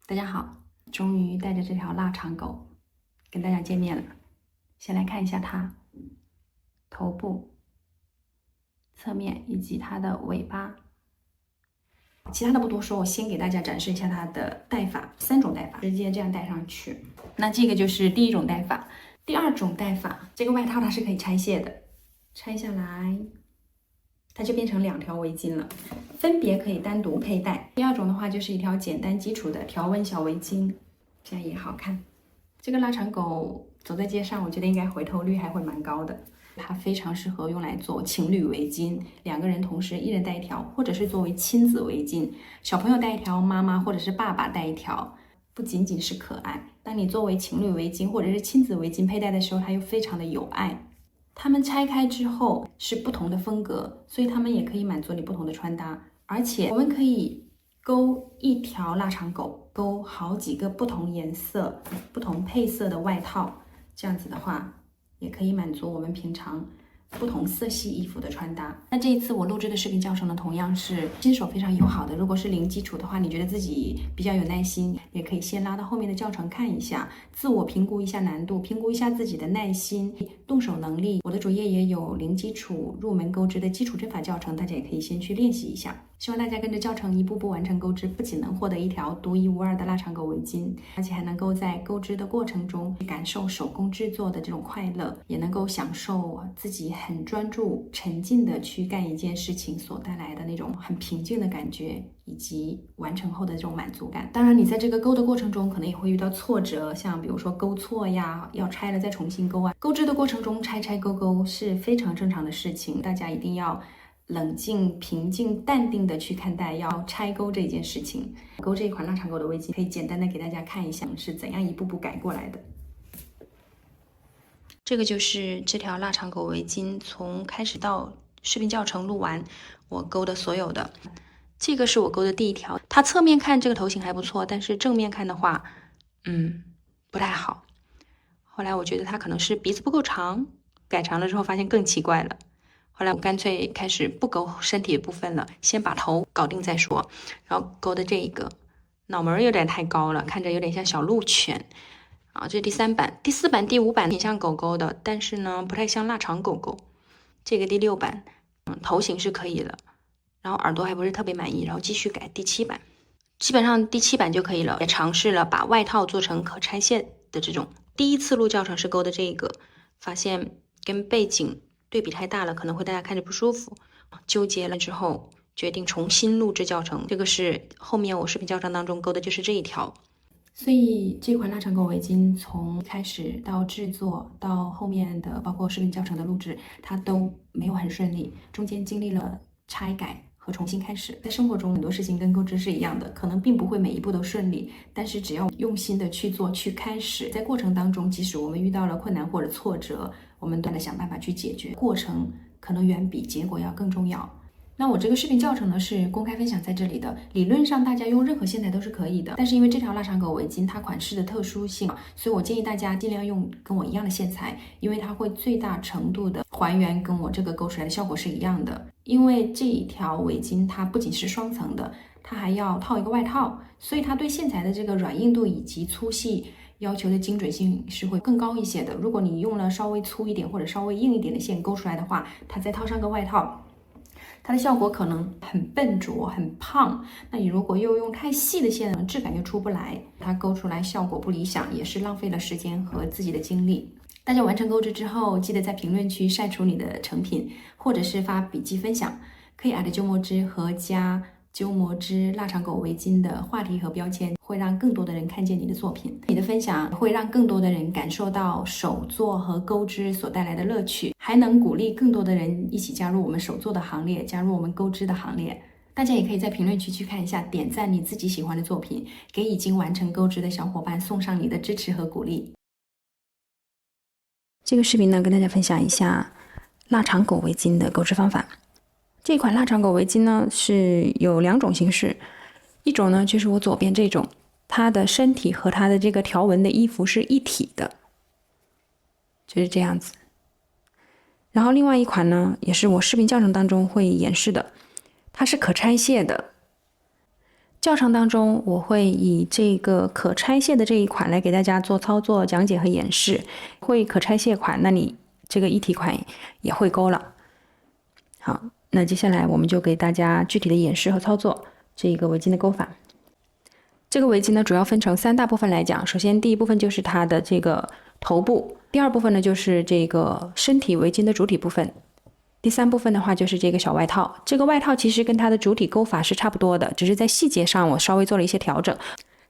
大家好，终于带着这条腊肠狗跟大家见面了。先来看一下它头部、侧面以及它的尾巴。其他的不多说，我先给大家展示一下它的戴法，3种戴法，直接这样戴上去。那这个就是第一种戴法。第二种戴法，这个外套它是可以拆卸的，拆下来它就变成2条围巾了，分别可以单独佩戴。第二种的话就是一条简单基础的条纹小围巾，这样也好看。这个腊肠狗走在街上，我觉得应该回头率还会蛮高的。它非常适合用来做情侣围巾，2个人同时一人戴一条，或者是作为亲子围巾，小朋友戴一条，妈妈或者是爸爸戴一条。不仅仅是可爱，当你作为情侣围巾或者是亲子围巾佩戴的时候，它又非常的有爱。它们拆开之后是不同的风格，所以它们也可以满足你不同的穿搭。而且我们可以勾一条腊肠狗，勾好几个不同颜色、不同配色的外套，这样子的话，也可以满足我们平常不同色系衣服的穿搭。那这一次我录制的视频教程呢，同样是新手非常友好的。如果是零基础的话，你觉得自己比较有耐心，也可以先拉到后面的教程看一下，自我评估一下难度，评估一下自己的耐心、动手能力。我的主页也有零基础入门钩织的基础针法教程，大家也可以先去练习一下。希望大家跟着教程一步步完成钩织，不仅能获得一条独一无二的腊肠狗围巾，而且还能够在钩织的过程中感受手工制作的这种快乐，也能够享受自己很专注、沉浸的去干一件事情所带来的那种很平静的感觉，以及完成后的这种满足感。当然，你在这个钩的过程中可能也会遇到挫折，像比如说钩错呀，要拆了再重新钩啊。钩织的过程中拆拆勾勾是非常正常的事情，大家一定要冷静、平静、淡定的去看待要拆钩这件事情。钩这一款腊肠狗的围巾，可以简单的给大家看一下是怎样一步步改过来的。这个就是这条腊肠狗围巾从开始到视频教程录完，我钩的所有的。这个是我钩的第一条，它侧面看这个头型还不错，但是正面看的话，不太好。后来我觉得它可能是鼻子不够长，改长了之后发现更奇怪了。后来我干脆开始不勾身体部分了，先把头搞定再说。然后勾的这一个脑门有点太高了，看着有点像小鹿犬啊。这是第3版、第4版、第5版挺像狗狗的，但是呢不太像腊肠狗狗。这个第6版，头型是可以了，然后耳朵还不是特别满意，然后继续改第7版。基本上第7版就可以了，也尝试了把外套做成可拆卸的这种。第一次录教程是勾的这个，发现跟背景对比太大了，可能会大家看着不舒服，纠结了之后决定重新录制教程。这个是后面我视频教程当中勾的就是这一条。所以这款腊肠狗围巾从开始到制作到后面的包括视频教程的录制，它都没有很顺利，中间经历了拆改和重新开始。在生活中很多事情跟钩织是一样的，可能并不会每一步都顺利，但是只要用心的去做去开始，在过程当中即使我们遇到了困难或者挫折，我们都得想办法去解决，过程可能远比结果要更重要。那我这个视频教程呢是公开分享在这里的，理论上大家用任何线材都是可以的，但是因为这条腊肠狗围巾它款式的特殊性，所以我建议大家尽量用跟我一样的线材，因为它会最大程度的还原跟我这个勾出来的效果是一样的。因为这一条围巾它不仅是双层的，它还要套一个外套，所以它对线材的这个软硬度以及粗细要求的精准性是会更高一些的。如果你用了稍微粗一点或者稍微硬一点的线勾出来的话，它再套上个外套，它的效果可能很笨拙、很胖。那你如果又用太细的线呢，质感又出不来，它勾出来效果不理想，也是浪费了时间和自己的精力。大家完成钩织之后，记得在评论区晒出你的成品，或者是发笔记分享，可以揪墨汁和加鸠摩织腊肠狗围巾的话题和标签，会让更多的人看见你的作品。你的分享会让更多的人感受到手作和钩织所带来的乐趣，还能鼓励更多的人一起加入我们手作的行列，加入我们钩织的行列。大家也可以在评论区去看一下，点赞你自己喜欢的作品，给已经完成钩织的小伙伴送上你的支持和鼓励。这个视频呢，跟大家分享一下腊肠狗围巾的钩织方法。这款腊肠狗围巾呢是有2种形式，一种呢就是我左边这种，它的身体和它的这个条纹的衣服是一体的，就是这样子。然后另外一款呢，也是我视频教程当中会演示的，它是可拆卸的，教程当中，我会以这个可拆卸的这一款来给大家做操作讲解和演示。会可拆卸款，那你这个一体款也会勾了。好，那接下来我们就给大家具体的演示和操作这个围巾的勾法。这个围巾呢，主要分成3大部分来讲。首先，第一部分就是它的这个头部，第二部分呢就是这个身体围巾的主体部分。第3部分的话就是这个小外套，这个外套其实跟它的主体钩法是差不多的，只是在细节上我稍微做了一些调整。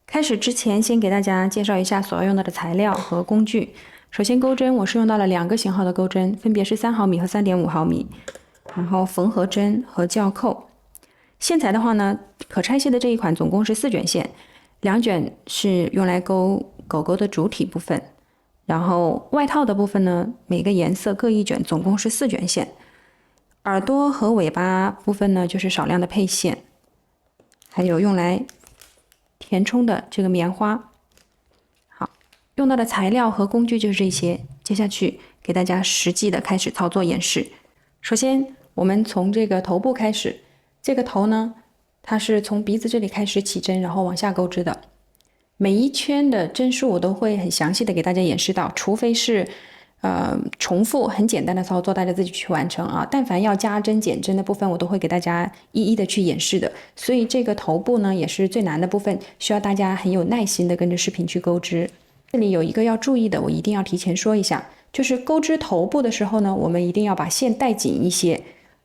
开始之前，先给大家介绍一下所要用到的材料和工具。首先，钩针我是用到了2个型号的钩针，分别是3毫米和3.5毫米，然后缝合针和校扣。线材的话呢，可拆卸的这一款总共是4卷线，2卷是用来勾狗狗的主体部分，然后外套的部分呢，每个颜色各1卷，总共是4卷线。耳朵和尾巴部分呢，就是少量的配线，还有用来填充的这个棉花。好，用到的材料和工具就是这些。接下去给大家实际的开始操作演示。首先，我们从这个头部开始，这个头呢，它是从鼻子这里开始起针，然后往下钩织的。每一圈的针数我都会很详细的给大家演示到，除非是重复很简单的操作，大家自己去完成啊。但凡要加针减针的部分，我都会给大家一一的去演示的。所以这个头部呢，也是最难的部分，需要大家很有耐心的跟着视频去钩织。这里有一个要注意的，我一定要提前说一下，就是钩织头部的时候呢，我们一定要把线带紧一些，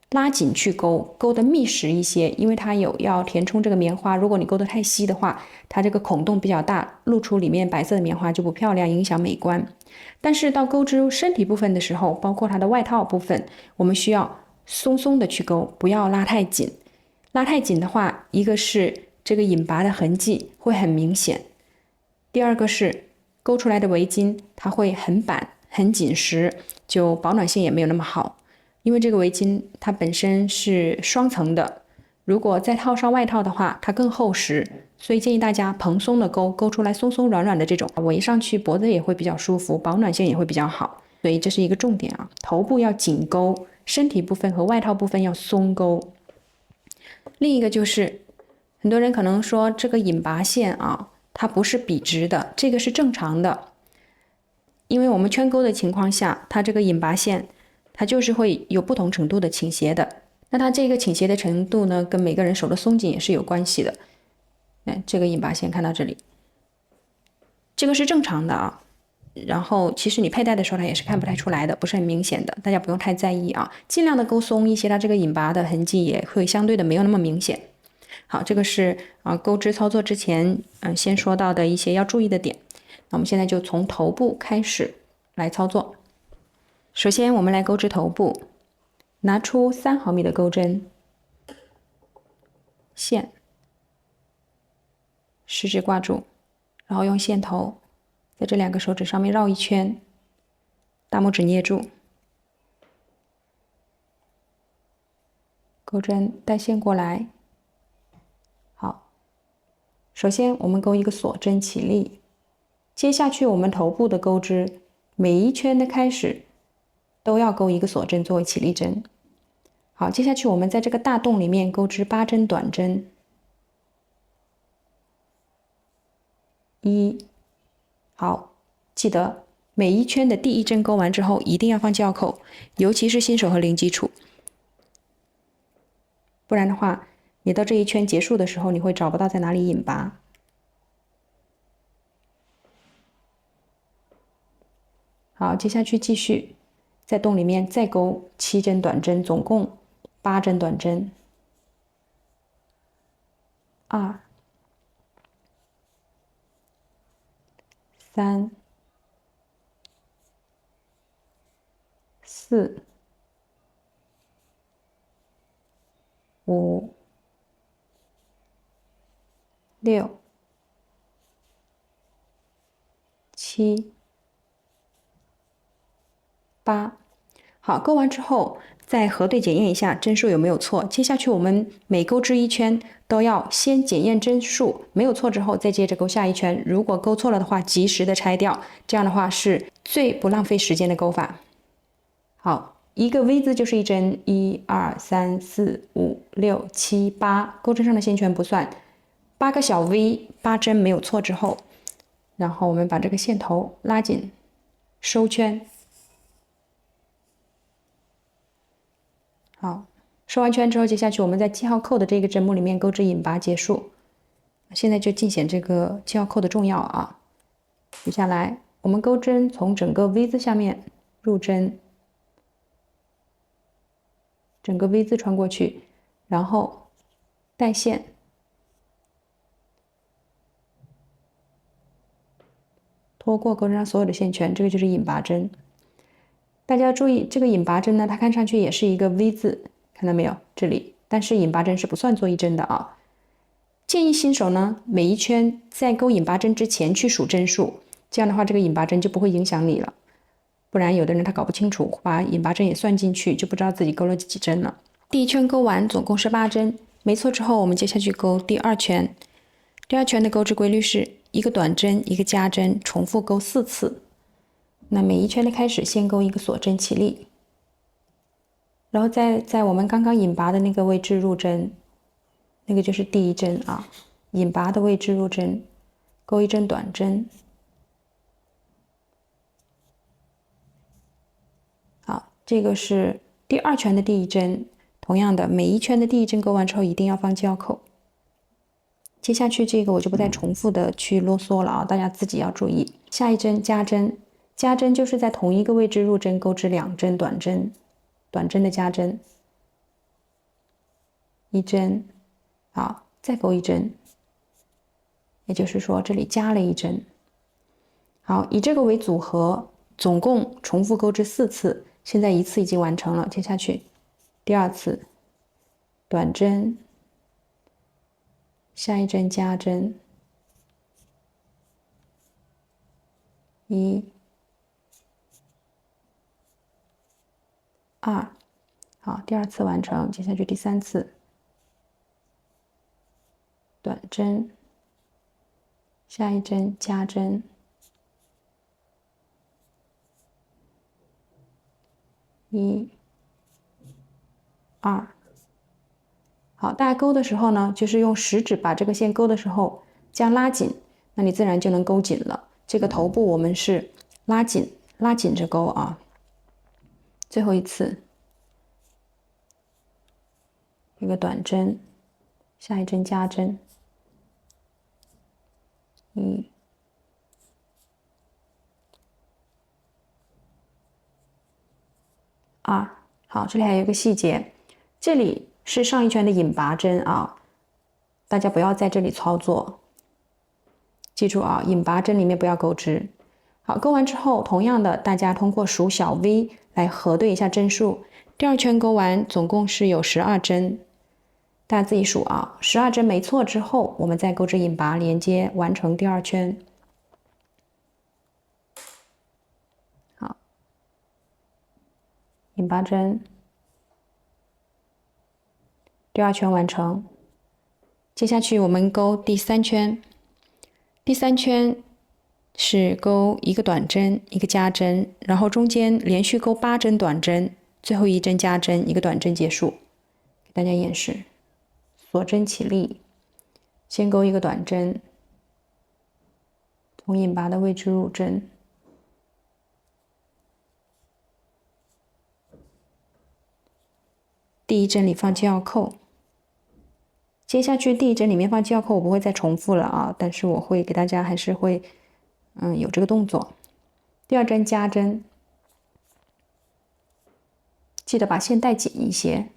拉紧去钩，钩得密实一些，因为它有要填充这个棉花。如果你钩得太稀的话，它这个孔洞比较大，露出里面白色的棉花就不漂亮，影响美观。但是到钩织身体部分的时候，包括它的外套部分，我们需要松松的去钩，不要拉太紧。拉太紧的话，一个是这个引拔的痕迹会很明显，第二个是钩出来的围巾它会很板很紧实，就保暖性也没有那么好。因为这个围巾它本身是双层的，如果再套上外套的话，它更厚实，所以建议大家蓬松的钩，钩出来松松软软的这种，围上去脖子也会比较舒服，保暖性也会比较好。所以这是一个重点啊，头部要紧钩，身体部分和外套部分要松钩。另一个就是很多人可能说这个引拔线啊，它不是笔直的，这个是正常的，因为我们圈钩的情况下，它这个引拔线它就是会有不同程度的倾斜的。那它这个倾斜的程度呢，跟每个人手的松紧也是有关系的。这个引拔线看到这里，这个是正常的啊。然后其实你佩戴的时候它也是看不太出来的，不是很明显的，大家不用太在意啊。尽量的勾松一些，它这个引拔的痕迹也会相对的没有那么明显。好，这个是钩织操作之前先说到的一些要注意的点。那我们现在就从头部开始来操作。首先我们来钩织头部，拿出3毫米的钩针，线，食指挂住，然后用线头在这2个手指上面绕一圈，大拇指捏住，钩针带线过来。好，首先我们钩一个锁针起立，接下去我们头部的钩织，每一圈的开始都要钩一个锁针作为起立针。好，接下去我们在这个大洞里面钩织8针短针，1，好，记得每一圈的第1针钩完之后一定要放校扣，尤其是新手和零基础，不然的话你到这一圈结束的时候你会找不到在哪里引拔。好，接下去继续在洞里面再钩7针短针，总共8针短针，2、3、4、5、6、7、8。好，钩完之后再核对检验一下针数有没有错。接下去我们每钩织1圈都要先检验针数，没有错之后再接着钩下一圈。如果钩错了的话，及时的拆掉，这样的话是最不浪费时间的钩法。好，一个 V 字就是1针，1、2、3、4、5、6、7、8，钩针上的线圈不算8个小 V， 8针没有错之后，然后我们把这个线头拉紧，收圈。好，收完圈之后，接下去我们在记号扣的这个针目里面钩织引拔结束。现在就尽显这个记号扣的重要啊！接下来我们钩针从整个 V 字下面入针，整个 V 字穿过去，然后带线，拖过钩针上所有的线圈，这个就是引拔针。大家注意，这个引拔针呢，它看上去也是一个 V 字，看到没有？这里，但是引拔针是不算做一针的啊。建议新手呢，每一圈在钩引拔针之前去数针数，这样的话，这个引拔针就不会影响你了。不然有的人他搞不清楚，把引拔针也算进去，就不知道自己钩了几针了。第一圈钩完，总共是8针，没错之后，我们接下去钩第2圈。第2圈的钩织规律是一个短针，一个加针，重复钩4次。那每一圈的开始，先钩一个锁针起立，然后在我们刚刚引拔的那个位置入针。那个就是第1针啊，引拔的位置入针，钩1针短针。好，这个是第2圈的第1针，同样的，每一圈的第1针钩完之后一定要放记号扣。接下去这个我就不再重复的去啰嗦了啊，大家自己要注意。下一针加针，加针就是在同一个位置入针钩织2针短针，短针的加针，1针。好，再钩1针，也就是说这里加了1针。好，以这个为组合，总共重复钩织4次，现在1次已经完成了。接下去第2次短针，下一针加针，1、2，好，第2次完成。接下去第3次。短针，下一针加针，1、2，好，大家钩的时候呢，就是用食指把这个线钩的时候，这样拉紧，那你自然就能钩紧了。这个头部我们是拉紧着钩啊。最后一次，一个短针，下一针加针，1、2，好，这里还有一个细节，这里是上一圈的引拔针啊，大家不要在这里操作，记住啊，引拔针里面不要钩织。好，钩完之后，同样的，大家通过数小 V 来核对一下针数。第2圈钩完，总共是有12针，大家自己数啊。12针没错之后，我们再钩织引拔连接，完成第2圈。好，引拔针，第2圈完成。接下去我们钩第3圈，第3圈是钩一个短针，一个加针，然后中间连续钩8针短针，最后1针加针，一个短针结束。给大家演示，锁针起立，先钩一个短针，从引拔的位置入针，第1针里放记号扣。接下去第1针里面放记号扣，我不会再重复了啊，但是我会给大家还是会有这个动作。第2针加针，记得把线带紧一些。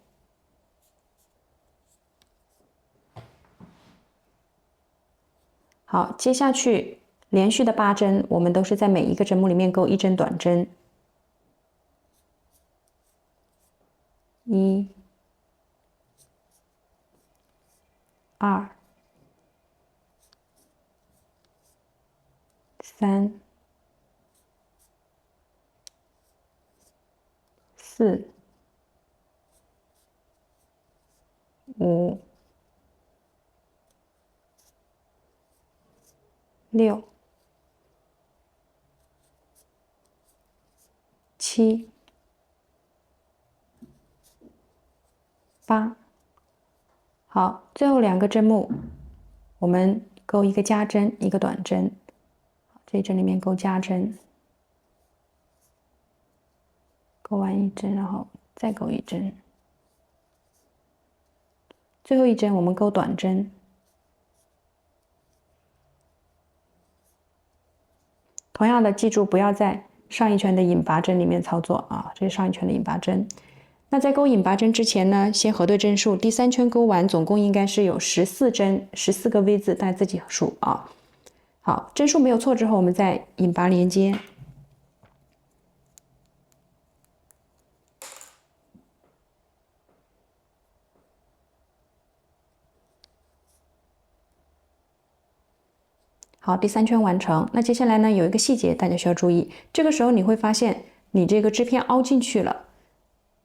好，接下去连续的8针，我们都是在每一个针目里面钩1针短针，1、2、3、4、5、6、7、8。好，最后2个针目我们钩一个加针，一个短针，这一针里面钩加针，钩完一针，然后再钩一针，最后一针我们钩短针。同样的，记住不要在上一圈的引拔针里面操作啊，这是上一圈的引拔针。那在钩引拔针之前呢，先核对针数。第3圈钩完，总共应该是有14针，14个 V 字，大家自己数啊。好，针数没有错之后，我们再引拔连接。好，第3圈完成。那接下来呢，有一个细节大家需要注意，这个时候你会发现你这个织片凹进去了。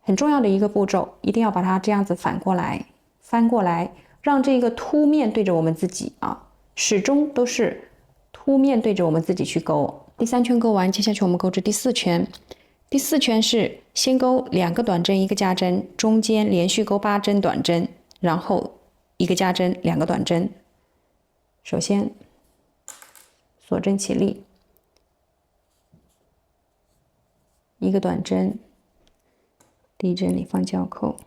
很重要的一个步骤，一定要把它这样子反过来、翻过来，让这个凸面对着我们自己啊，始终都是凸面对着我们自己去钩。第3圈钩完，接下去我们钩至第4圈。第4圈是先钩2个短针，1个加针，中间连续钩8针短针，然后1个加针，2个短针。首先锁针起立，1个短针。第一针里放胶扣，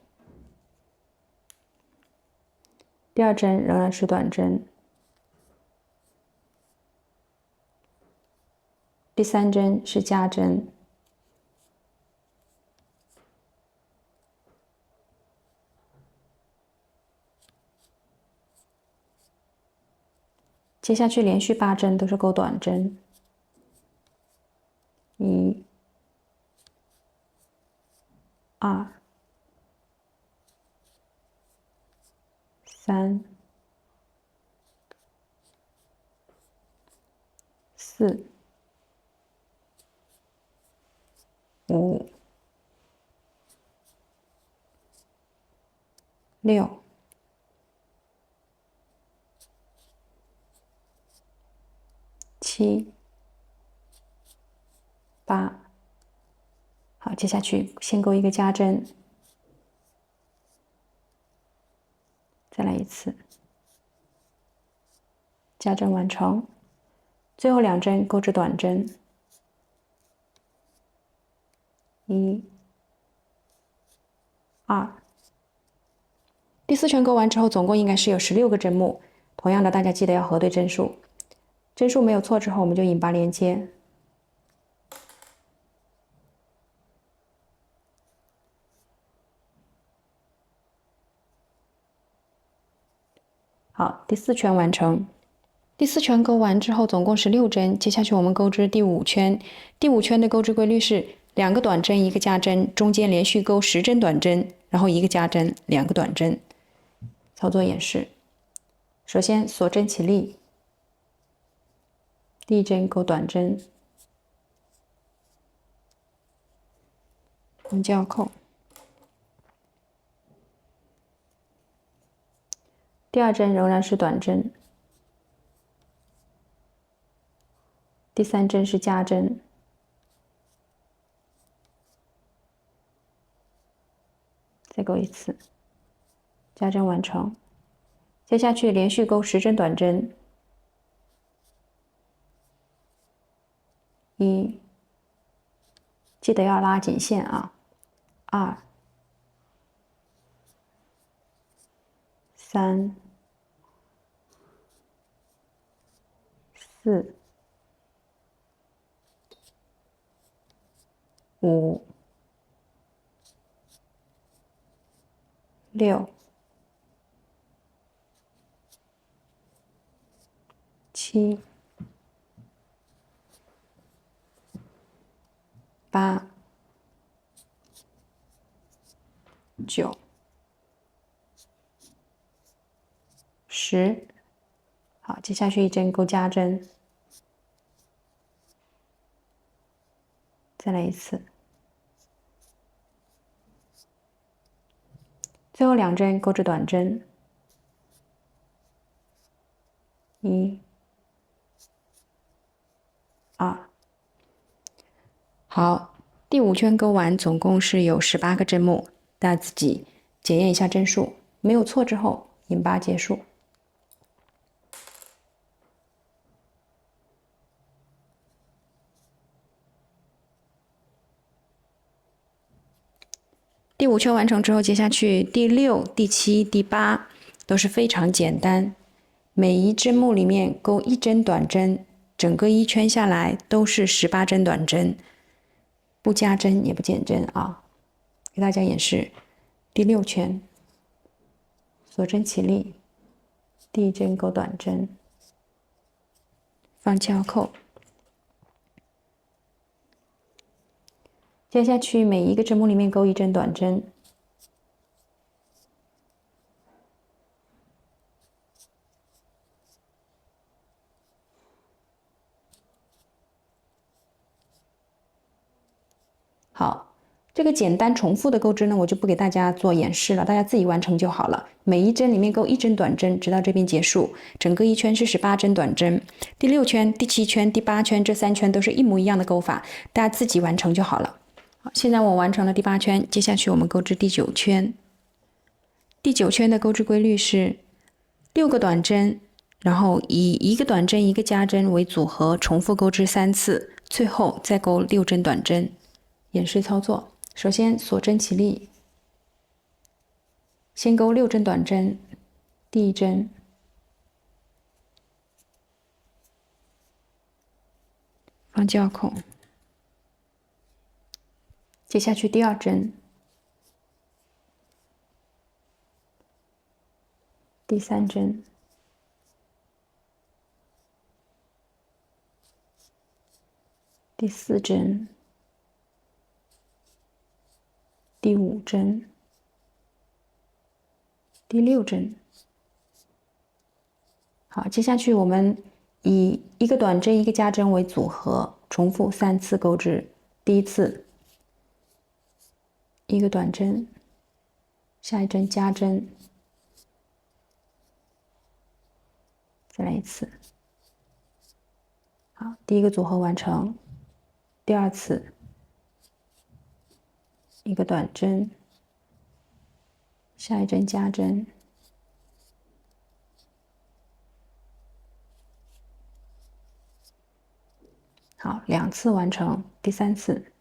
第2针仍然是短针，第3针是加针，接下去连续8针都是钩短针，1、2、3、4、5、6、7、8。好，接下去先钩1个加针，再来一次，加针完成。最后2针钩至短针，1、2。第4圈钩完之后，总共应该是有16个针目。同样的，大家记得要核对针数，针数没有错之后，我们就引拔连接。好，第4圈完成。第4圈钩完之后，总共是6针。接下去我们钩织第5圈。第5圈的钩织规律是2个短针，1个加针，中间连续钩10针短针，然后1个加针，2个短针。操作演示：首先锁针起立，第一针钩短针，放胶扣。第2针仍然是短针，第3针是加针，再钩一次，加针完成。接下去连续钩10针短针，1，记得要拉紧线啊，2、3、4、5、6、7、8、9、10。好，接下去一针钩加针，再来一次，最后2针钩至短针，1、2。好，第5圈钩完，总共是有18个针目，大家自己检验一下针数，没有错之后引拔结束。第5圈完成之后，接下去第6、第7、第8都是非常简单，每一针目里面钩1针短针，整个1圈下来都是18针短针，不加针也不减针啊。给大家演示第6圈，锁针起立，第1针钩短针，放胶扣。接下去每一个针目里面钩1针短针，好，这个简单重复的钩织呢，我就不给大家做演示了，大家自己完成就好了。每一针里面钩1针短针，直到这边结束，整个1圈是18针短针。第6圈、第7圈、第8圈这3圈都是一模一样的钩法，大家自己完成就好了。好，现在我完成了第8圈，接下去我们钩织第9圈。第9圈的钩织规律是6个短针，然后以1个短针1个加针为组合，重复钩织3次，最后再钩6针短针。演示操作，首先锁针起立，先钩6针短针，第1针，放胶扣，接下去第2针，第3针，第4针，第5针，第6针。好，接下去我们以1个短针1个加针为组合，重复3次钩织。第1次1个短针，下一针加针，再来1次。好，第1个组合完成。第2次1个短针，下一针加针，好，2次完成。第3次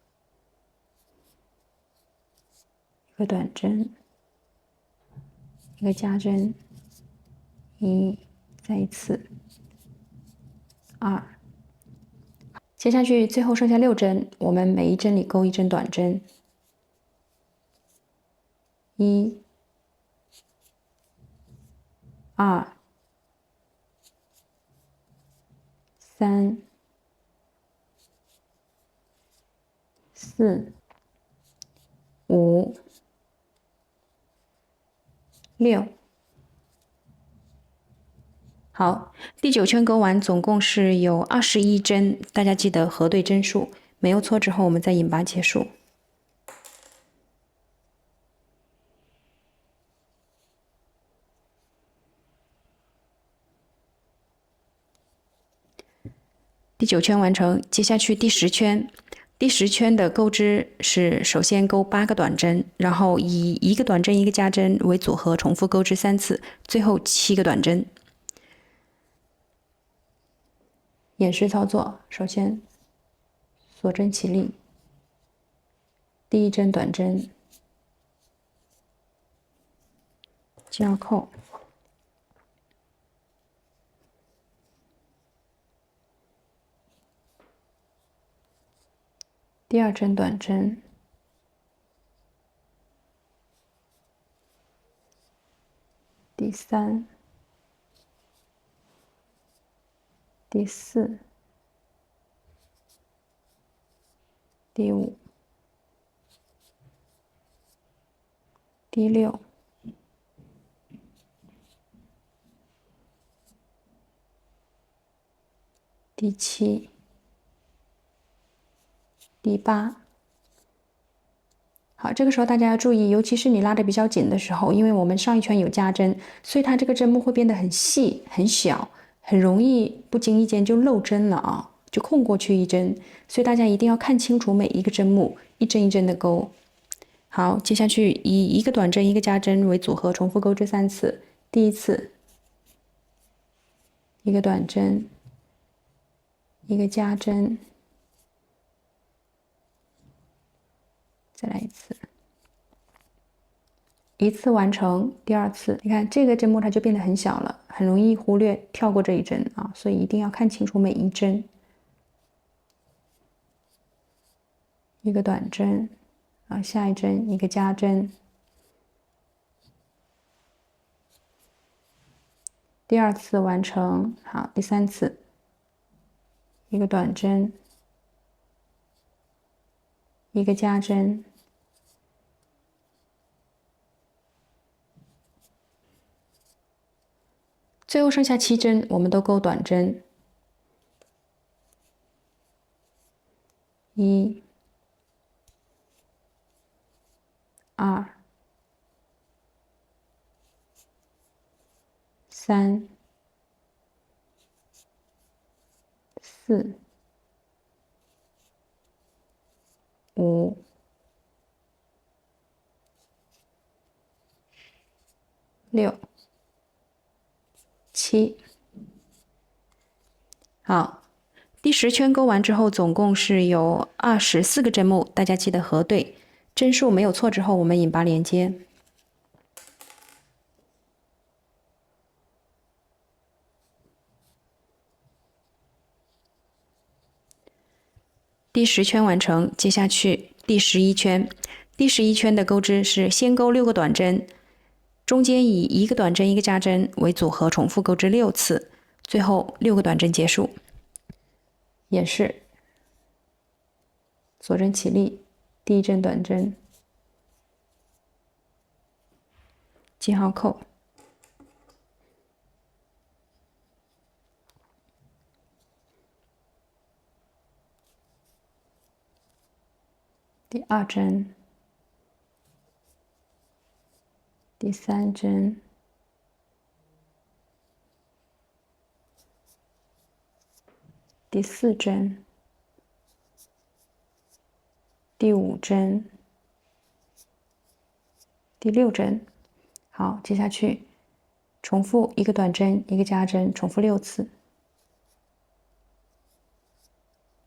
1个短针，1个加针，1，再1次，2。接下去最后剩下6针，我们每一针里钩1针短针，1、2、3、4、5、6。好，第9圈钩完，总共是有21针，大家记得核对针数，没有错之后我们再引拔结束。第9圈完成，接下去第10圈。第10圈的钩织是首先钩8个短针，然后以1个短针1个加针为组合，重复钩织3次，最后7个短针。演示操作，首先锁针起立，第1针短针，胶扣，第2针短针，第3、第4、第5、第6、第7、第8。好，这个时候大家要注意，尤其是你拉的比较紧的时候，因为我们上一圈有加针，所以它这个针目会变得很细、很小，很容易不经意间就漏针了啊，就空过去1针。所以大家一定要看清楚每一个针目，一针一针的钩。好，接下去以1个短针1个加针为组合，重复钩织3次。第1次1个短针1个加针，再来1次。一次完成，第二次，你看这个针目它就变得很小了，很容易忽略跳过这一针啊，所以一定要看清楚每一针。一个短针啊，下一针一个加针，第二次完成，好，第三次一个短针，一个加针。最后剩下7针，我们都钩短针。1、2、3、4、5、6、7。好，第10圈钩完之后，总共是有24个针目，大家记得核对，针数没有错之后，我们引拔连接。第10圈完成，接下去第11圈。第11圈的钩织是先钩6个短针，中间以1个短针1个加针为组合，重复钩织6次，最后6个短针结束。演示：左针起立，第1针短针，记号扣，第2针，第3针，第4针，第5针，第6针。好，接下去重复1个短针1个加针，重复6次。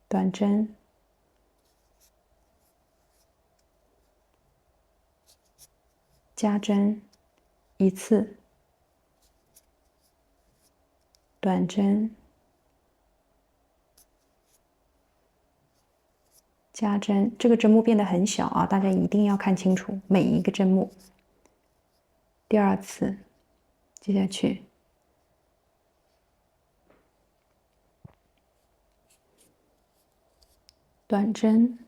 短针，加针1次，短针，加针。这个针目变得很小啊，大家一定要看清楚每一个针目。第2次，接下去短针，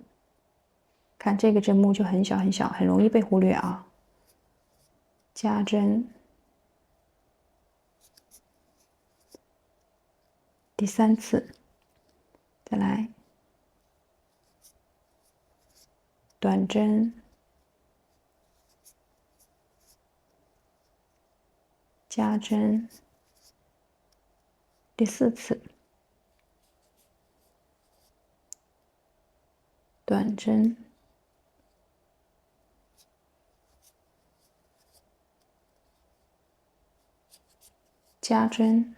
看这个针目就很小很小，很容易被忽略啊。加针，第3次，再来短针，加针，第4次，短针，加针，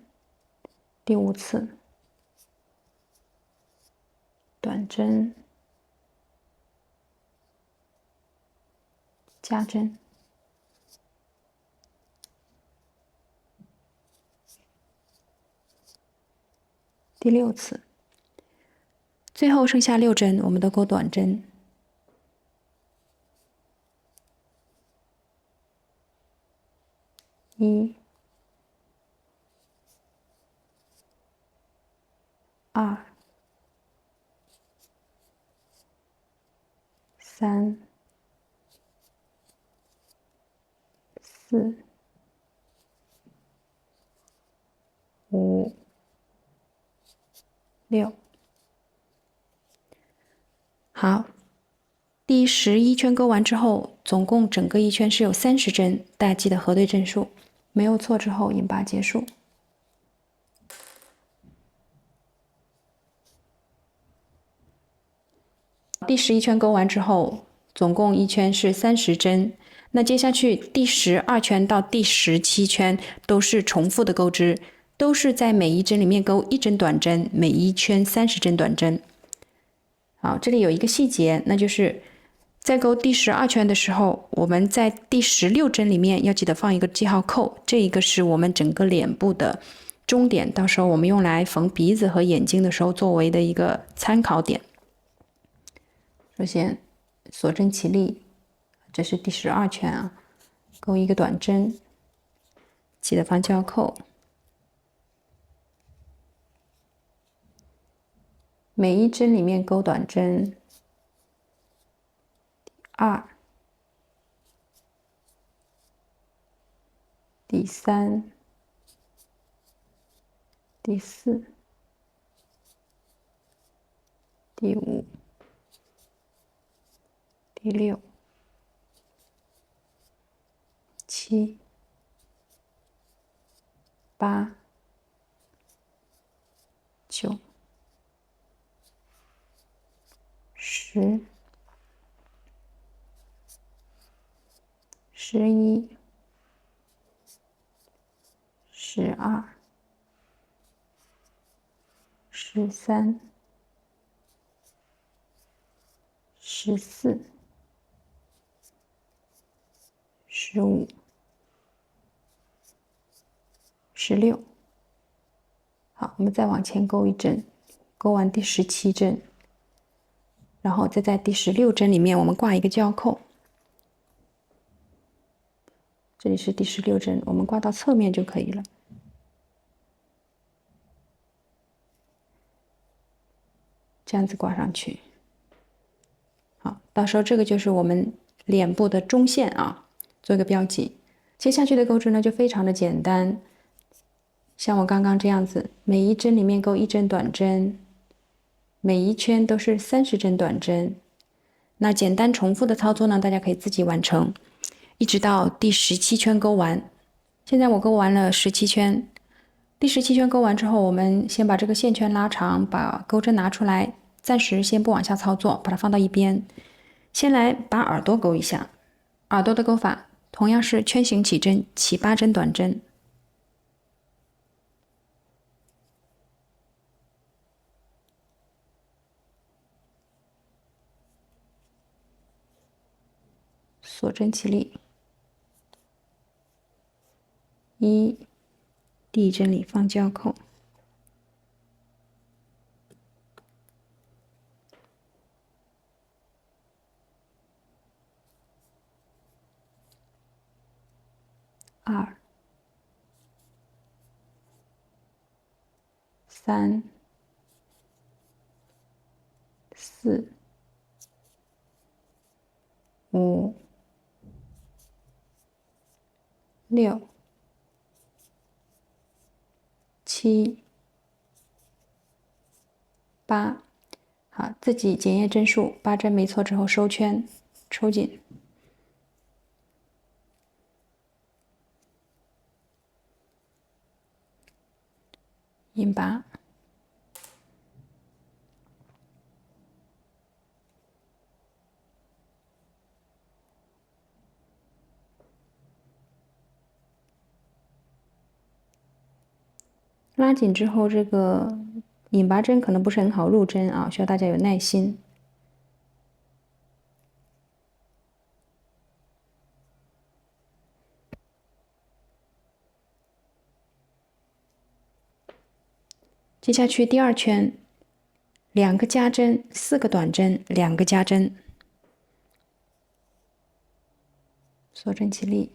第5次，短针，加针。第6次，最后剩下6针，我们都钩短针。1、2、3、4、5、6。好，第11圈钩完之后，总共整个一圈是有30针，大家记得核对针数，没有错之后引拔结束。第11圈钩完之后，总共一圈是30针。那接下去第12圈到第17圈都是重复的钩织，都是在每一针里面钩1针短针，每一圈30针短针。好，这里有一个细节，那就是在钩第12圈的时候，我们在第16针里面要记得放一个记号扣，这一个是我们整个脸部的终点，到时候我们用来缝鼻子和眼睛的时候作为的一个参考点。首先锁针起立，这是第12圈啊，钩一个短针，记得放记号扣。每一针里面钩短针，第2、第3、第4、第5、第6、7、8、9、10、11、12、13、14、15、16。好，我们再往前钩一针，钩完第17针，然后再在第16针里面我们挂一个记号扣。这里是第16针，我们挂到侧面就可以了。这样子挂上去。好，到时候这个就是我们脸部的中线啊，做一个标记。接下去的钩织呢就非常的简单，像我刚刚这样子，每一针里面钩1针短针，每一圈都是30针短针。那简单重复的操作呢，大家可以自己完成，一直到第17圈钩完。现在我钩完了17圈，第17圈钩完之后，我们先把这个线圈拉长，把钩针拿出来，暂时先不往下操作，把它放到一边。先来把耳朵钩一下，耳朵的钩法同样是圈形起针，起8针短针。锁针起立，1，第一针里放记号扣，2、3、4、5、6、7、8，好，自己检验针数，8针没错之后收圈，抽紧，引拔，拉紧之后，这个引拔针可能不是很好入针啊，需要大家有耐心。接下去第2圈，2个加针，4个短针，2个加针，锁针起立。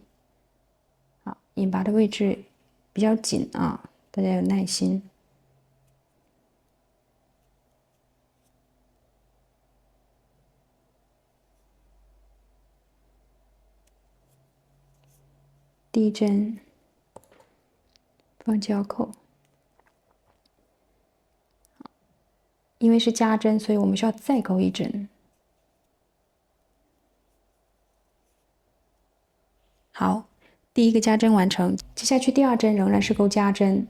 好，引拔的位置比较紧啊，大家有耐心。第一针放记号扣，因为是加针，所以我们需要再钩1针。好，第1个加针完成，接下去第2针仍然是钩加针，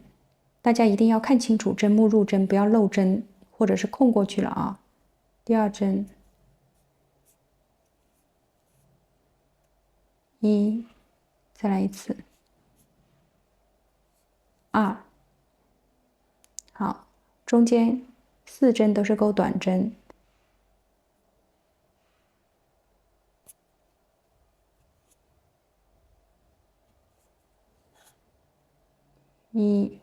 大家一定要看清楚针目入针，不要漏针或者是空过去了啊。第2针，1，再来一次，2，好，中间4针都是钩短针， 1、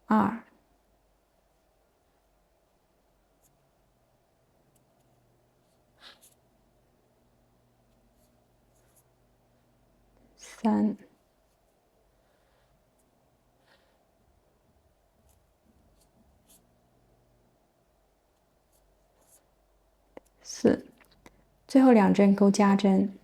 2、3、4，最后2针钩加针。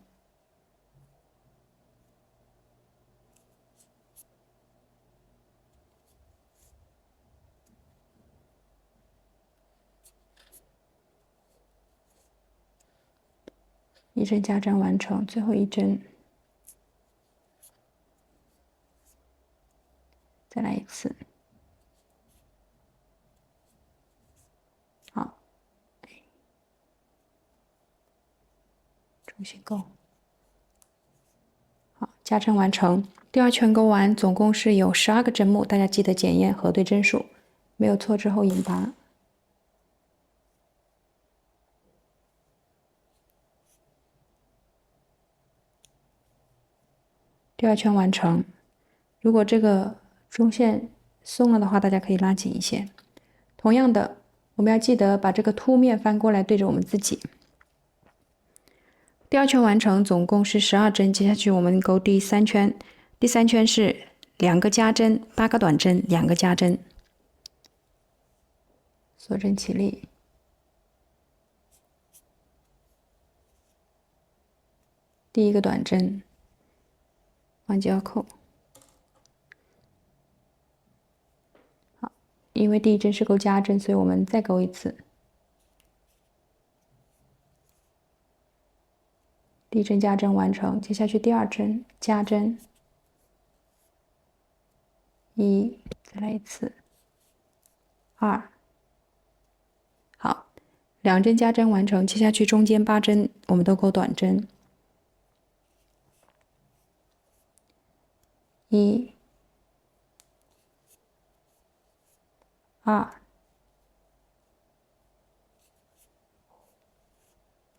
1针加针完成，最后1针，再来一次。好，重新钩。好，加针完成。第2圈钩完，总共是有12个针目，大家记得检验核对针数，没有错之后引拔。第2圈完成。如果这个中线松了的话，大家可以拉紧一些。同样的，我们要记得把这个凸面翻过来对着我们自己。第2圈完成，总共是12针。接下去我们钩第3圈，第3圈是2个加针，8个短针，2个加针，锁针起立。第1个短针，环交扣。好，因为第1针是钩加针，所以我们再钩一次。第1针加针完成，接下去第2针加针，1，再来一次，2，好，2针加针完成，接下去中间8针我们都钩短针，1、2、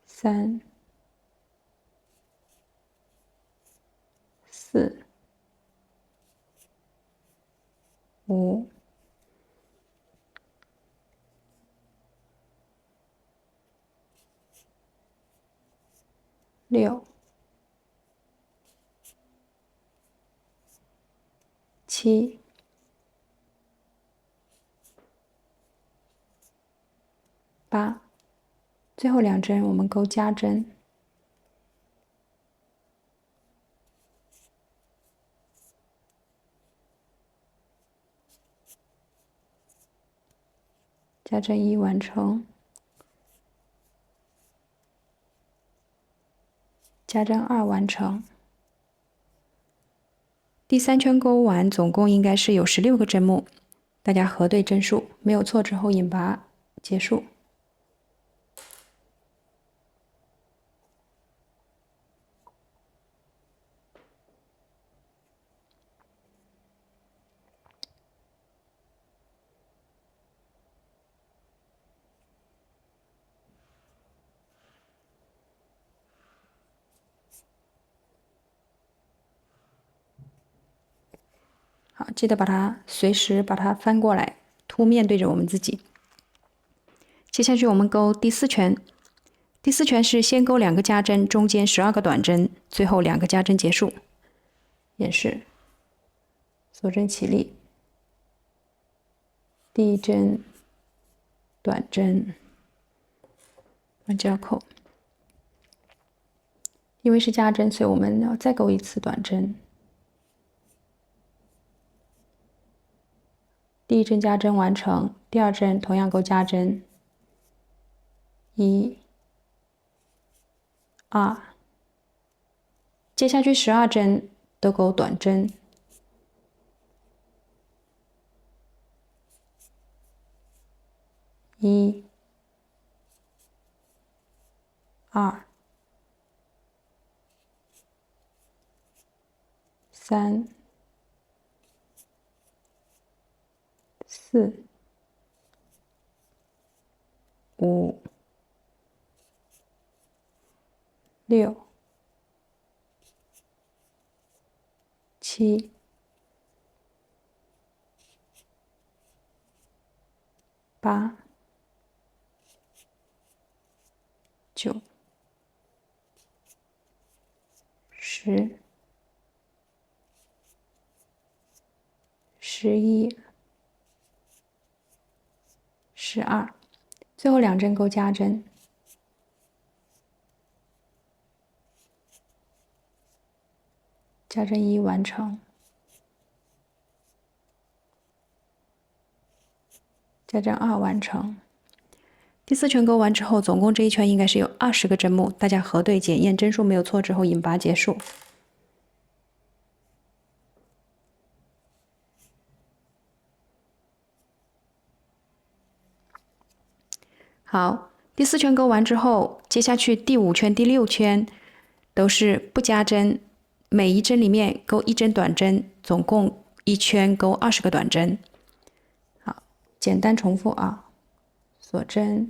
3、4、5、6、7、8，最后2针我们钩加针，加针1完成，加针2完成。第3圈钩完，总共应该是有16个针目，大家核对针数，没有错之后引拔结束。好，记得随时把它翻过来，凸面对着我们自己。接下去我们钩第4圈，第4圈是先钩2个加针，中间12个短针，最后2个加针结束。演示，锁针起立，第1针短针，环交扣。因为是加针，所以我们要再钩一次短针。第1针加针完成，第2针同样钩加针，1、2，接下去12针都钩短针，1、2、3、4、5、6、7、8、9、10、11、12，最后2针钩加针，加针1完成，加针2完成。第4圈钩完之后，总共这一圈应该是有20个针目，大家核对检验针数没有错之后引拔结束。好，第4圈钩完之后，接下去第5圈、第6圈都是不加针，每一针里面钩1针短针，总共一圈钩20个短针。好，简单重复啊，锁针，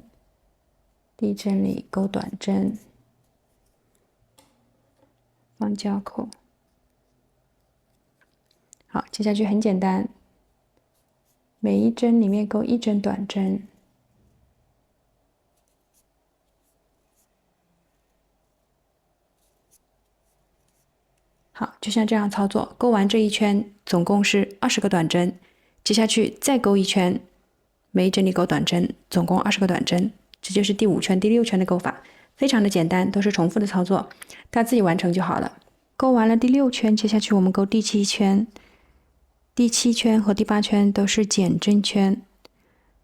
第一针里钩短针，放胶扣。好，接下去很简单，每一针里面钩1针短针。好，就像这样操作，钩完这一圈总共是20个短针，接下去再钩一圈，每一针里钩短针，总共20个短针，这就是第5圈、第6圈的钩法，非常的简单，都是重复的操作，大家自己完成就好了。钩完了第6圈，接下去我们钩第7圈，第7圈和第8圈都是减针圈，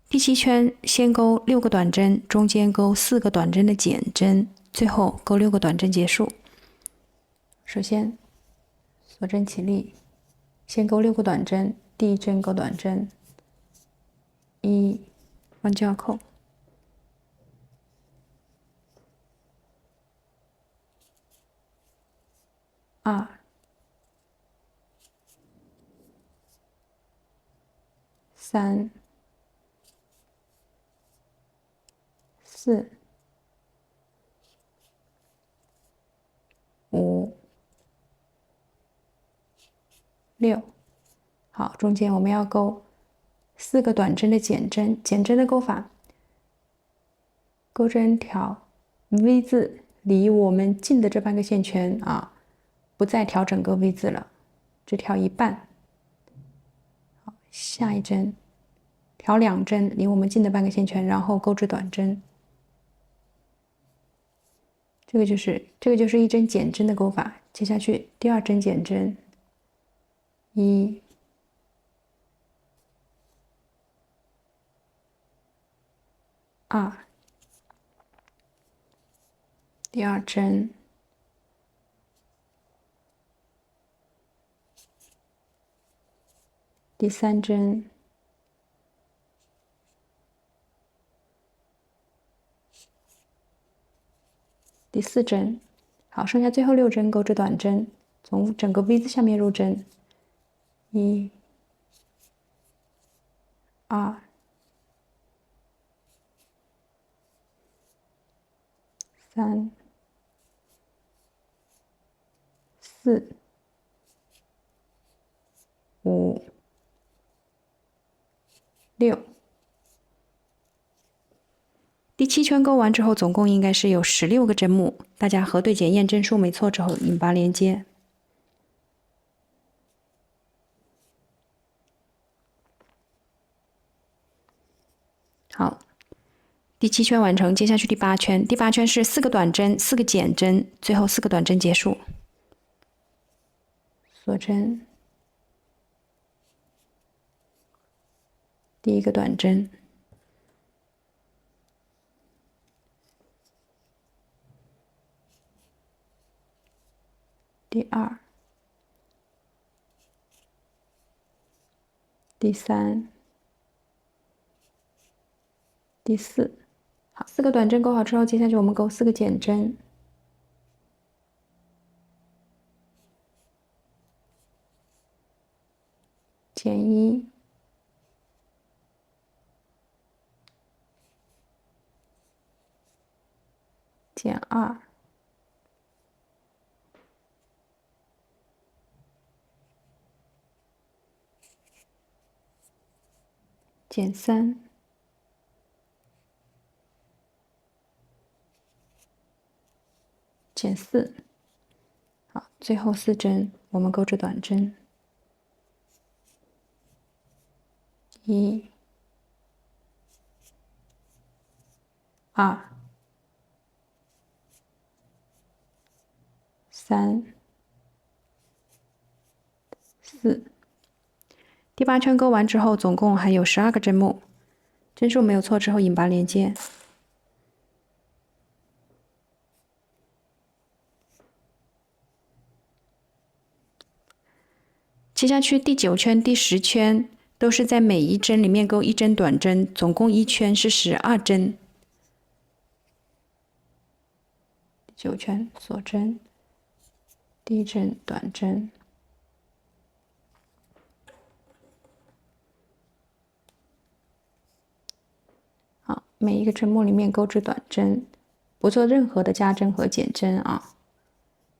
第7圈先钩6个短针，中间钩4个短针的减针，最后钩6个短针结束。首先锁针起立，先钩6个短针，第一针钩短针，1，放胶扣，2、3、4、5、6。好，中间我们要钩4个短针的减针，减针的钩法，钩针调 V 字，离我们近的这半个线圈啊，不再调整个 V 字了，只调一半。好，下一针调2针，离我们近的半个线圈，然后钩至短针。这个就是一针减针的钩法。接下去第2针减针，1、2，第2针，第3针，第4针。好，剩下最后6针钩至短针，从整个 V 字下面入针，1、2、3、4、5、6。第7圈钩完之后，总共应该是有16个针目，大家核对检验针数没错之后引拔连接。好，第7圈完成，接下去第8圈，第8圈是4个短针，4个减针，最后4个短针结束。锁针，第1个短针，第2、第3、第4。好，4个短针钩好之后，接下去我们钩4个减针，减1、减2、减3，减4。好，最后4针我们钩织短针，1、2、3、4。第8圈钩完之后，总共还有12个针目，针数没有错之后引拔连接。接下去第9圈、第10圈都是在每一针里面钩1针短针，总共1圈是12针。第9圈锁针，第1针短针。好，每一个针目里面钩织短针，不做任何的加针和减针啊。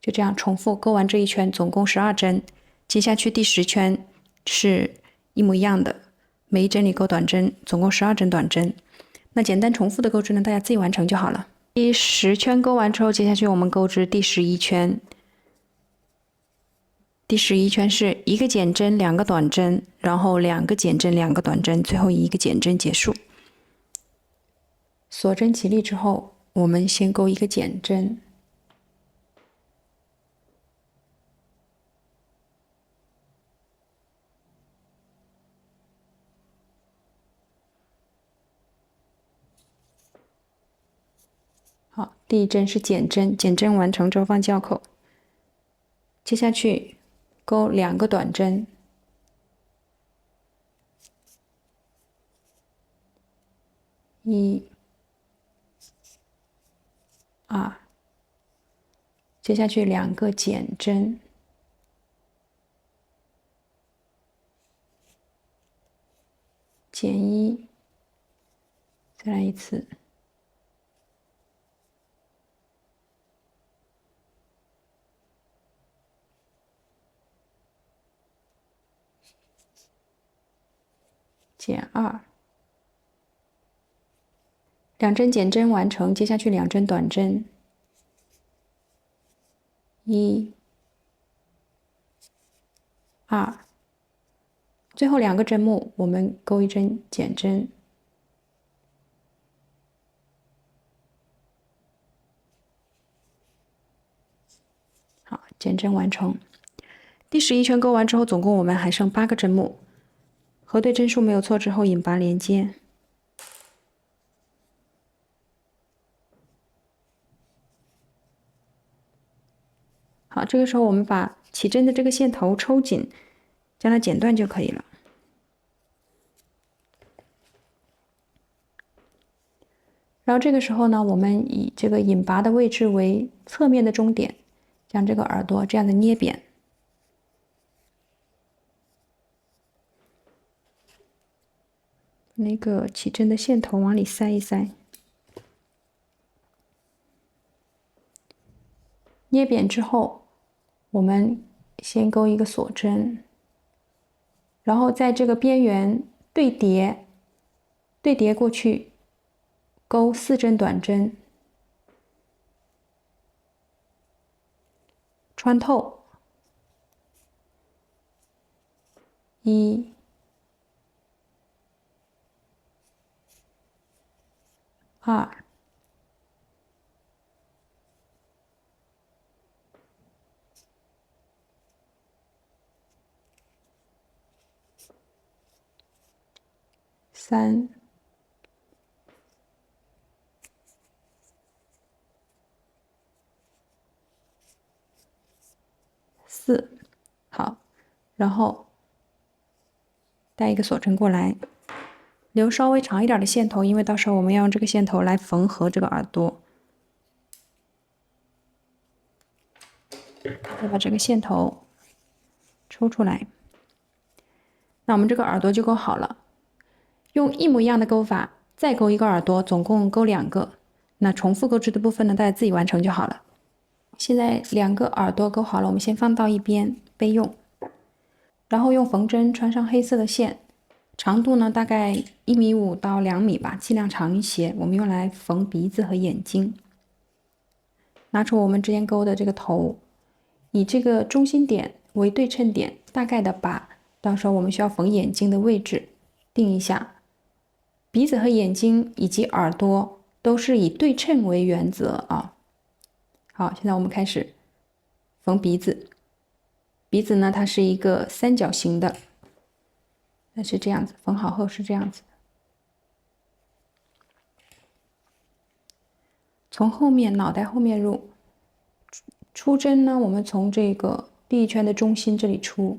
就这样重复钩完这一圈，总共12针。接下去第10圈是一模一样的，每一针里钩短针，总共12针短针。那简单重复的钩织呢，大家自己完成就好了。第10圈钩完之后，接下去我们钩织第11圈。第11圈是1个减针，2个短针，然后2个减针，2个短针，最后1个减针结束。锁针起立之后，我们先钩1个减针。好，第1针是减针，减针完成之后放校口。接下去钩2个短针，1、2，接下去2个减针，减1，再来一次。减2，2针减针完成，接下去2针短针，1、2，最后2个针目我们钩1针减针，好，减针完成。第11圈钩完之后，总共我们还剩8个针目，核对针数没有错之后引拔连接。好，这个时候我们把起针的这个线头抽紧，将它剪断就可以了。然后这个时候呢，我们以这个引拔的位置为侧面的中点，将这个耳朵这样的捏扁。那个起针的线头往里塞一塞，捏扁之后，我们先钩1个锁针，然后在这个边缘对叠过去，钩4针短针，穿透1、2、3、4，好，然后带一个锁针过来，留稍微长一点的线头，因为到时候我们要用这个线头来缝合这个耳朵。再把这个线头抽出来，那我们这个耳朵就钩好了。用一模一样的钩法，再钩1个耳朵，总共钩2个。那重复钩织的部分呢，大家自己完成就好了。现在2个耳朵钩好了，我们先放到一边备用。然后用缝针穿上黑色的线，长度呢大概1.5米到2米吧，尽量长一些。我们用来缝鼻子和眼睛。拿出我们之前钩的这个头，以这个中心点为对称点，大概的把到时候我们需要缝眼睛的位置定一下。鼻子和眼睛以及耳朵都是以对称为原则啊。好，现在我们开始缝鼻子。鼻子呢，它是一个三角形的，那是这样子，缝好后是这样子。从后面脑袋后面入，出针呢，我们从这个第一圈的中心这里出，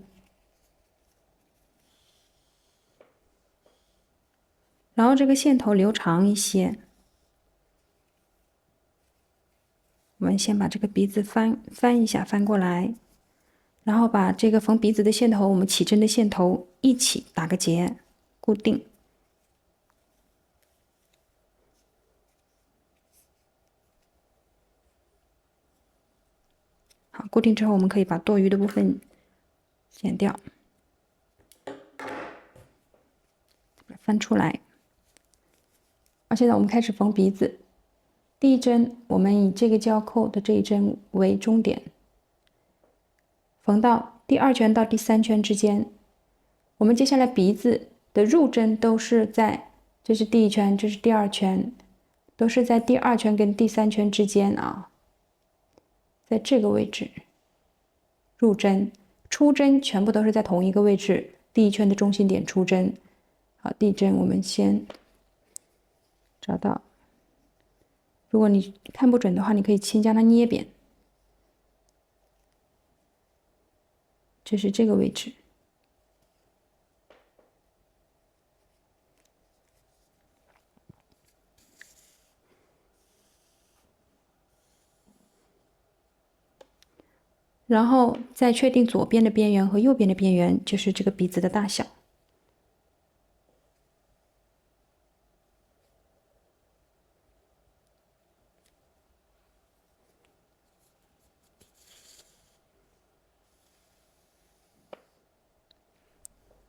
然后这个线头留长一些。我们先把这个鼻子翻一下，翻过来，然后把这个缝鼻子的线头，我们起针的线头一起打个结，固定。好，固定之后，我们可以把多余的部分剪掉，翻出来。现在我们开始缝鼻子。第一针，我们以这个交扣的这一针为终点，缝到第2圈到第3圈之间。我们接下来鼻子的入针都是在，这是第1圈，这是第2圈，都是在第2圈跟第3圈之间啊，在这个位置入针，出针全部都是在同一个位置，第1圈的中心点出针。好，第一针我们先找到。如果你看不准的话，你可以先将它捏扁。这是这个位置。然后再确定左边的边缘和右边的边缘，就是这个鼻子的大小。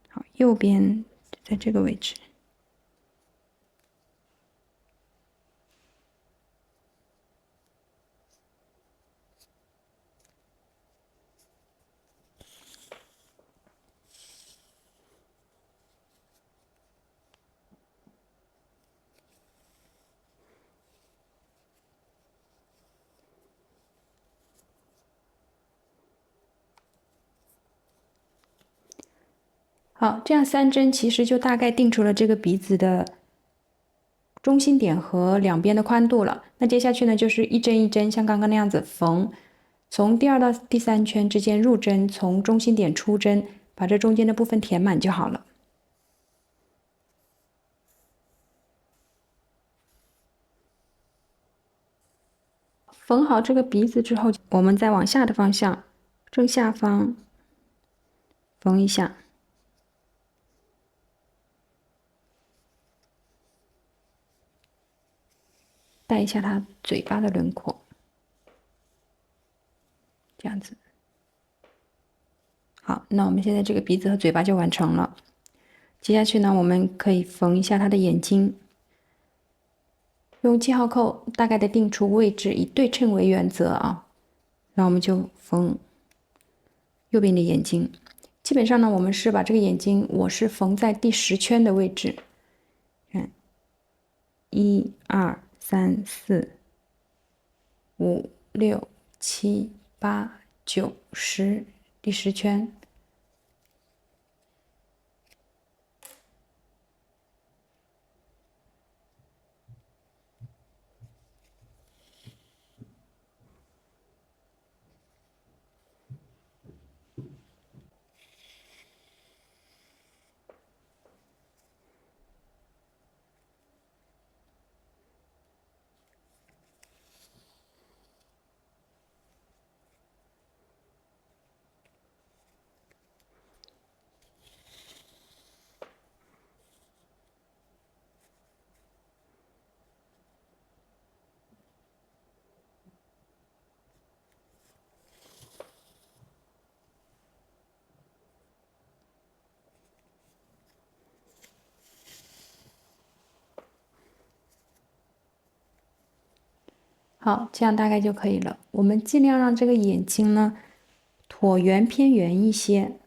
好，右边在这个位置。好，这样3针其实就大概定出了这个鼻子的中心点和两边的宽度了。那接下去呢，就是一针一针，像刚刚那样子缝，从第2到第3圈之间入针，从中心点出针，把这中间的部分填满就好了。缝好这个鼻子之后，我们再往下的方向，正下方缝一下。带一下它嘴巴的轮廓，这样子。好，那我们现在这个鼻子和嘴巴就完成了。接下去呢，我们可以缝一下它的眼睛，用记号扣大概的定出位置，以对称为原则啊。然后我们就缝右边的眼睛。基本上呢，我们是把这个眼睛，我是缝在第10圈的位置。看，1、2、3、4、5、6、7、8、9、10，第10圈。好，这样大概就可以了。我们尽量让这个眼睛呢椭圆偏圆一些。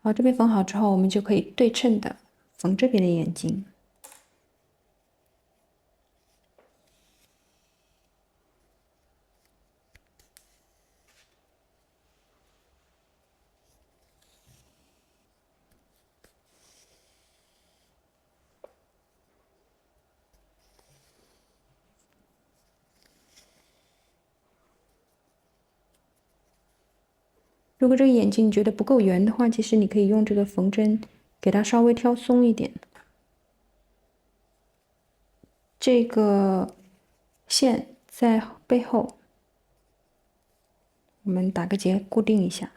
好，这边缝好之后，我们就可以对称的缝这边的眼睛。如果这个眼睛你觉得不够圆的话，其实你可以用这个缝针给它稍微挑松一点。这个线在背后，我们打个结固定一下。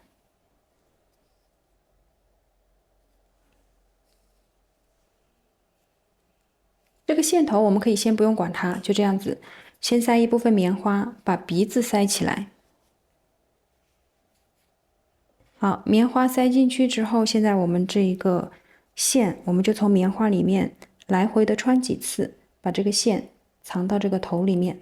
这个线头我们可以先不用管它，就这样子，先塞一部分棉花，把鼻子塞起来。好，棉花塞进去之后，现在我们这一个线，我们就从棉花里面来回的穿几次，把这个线藏到这个头里面。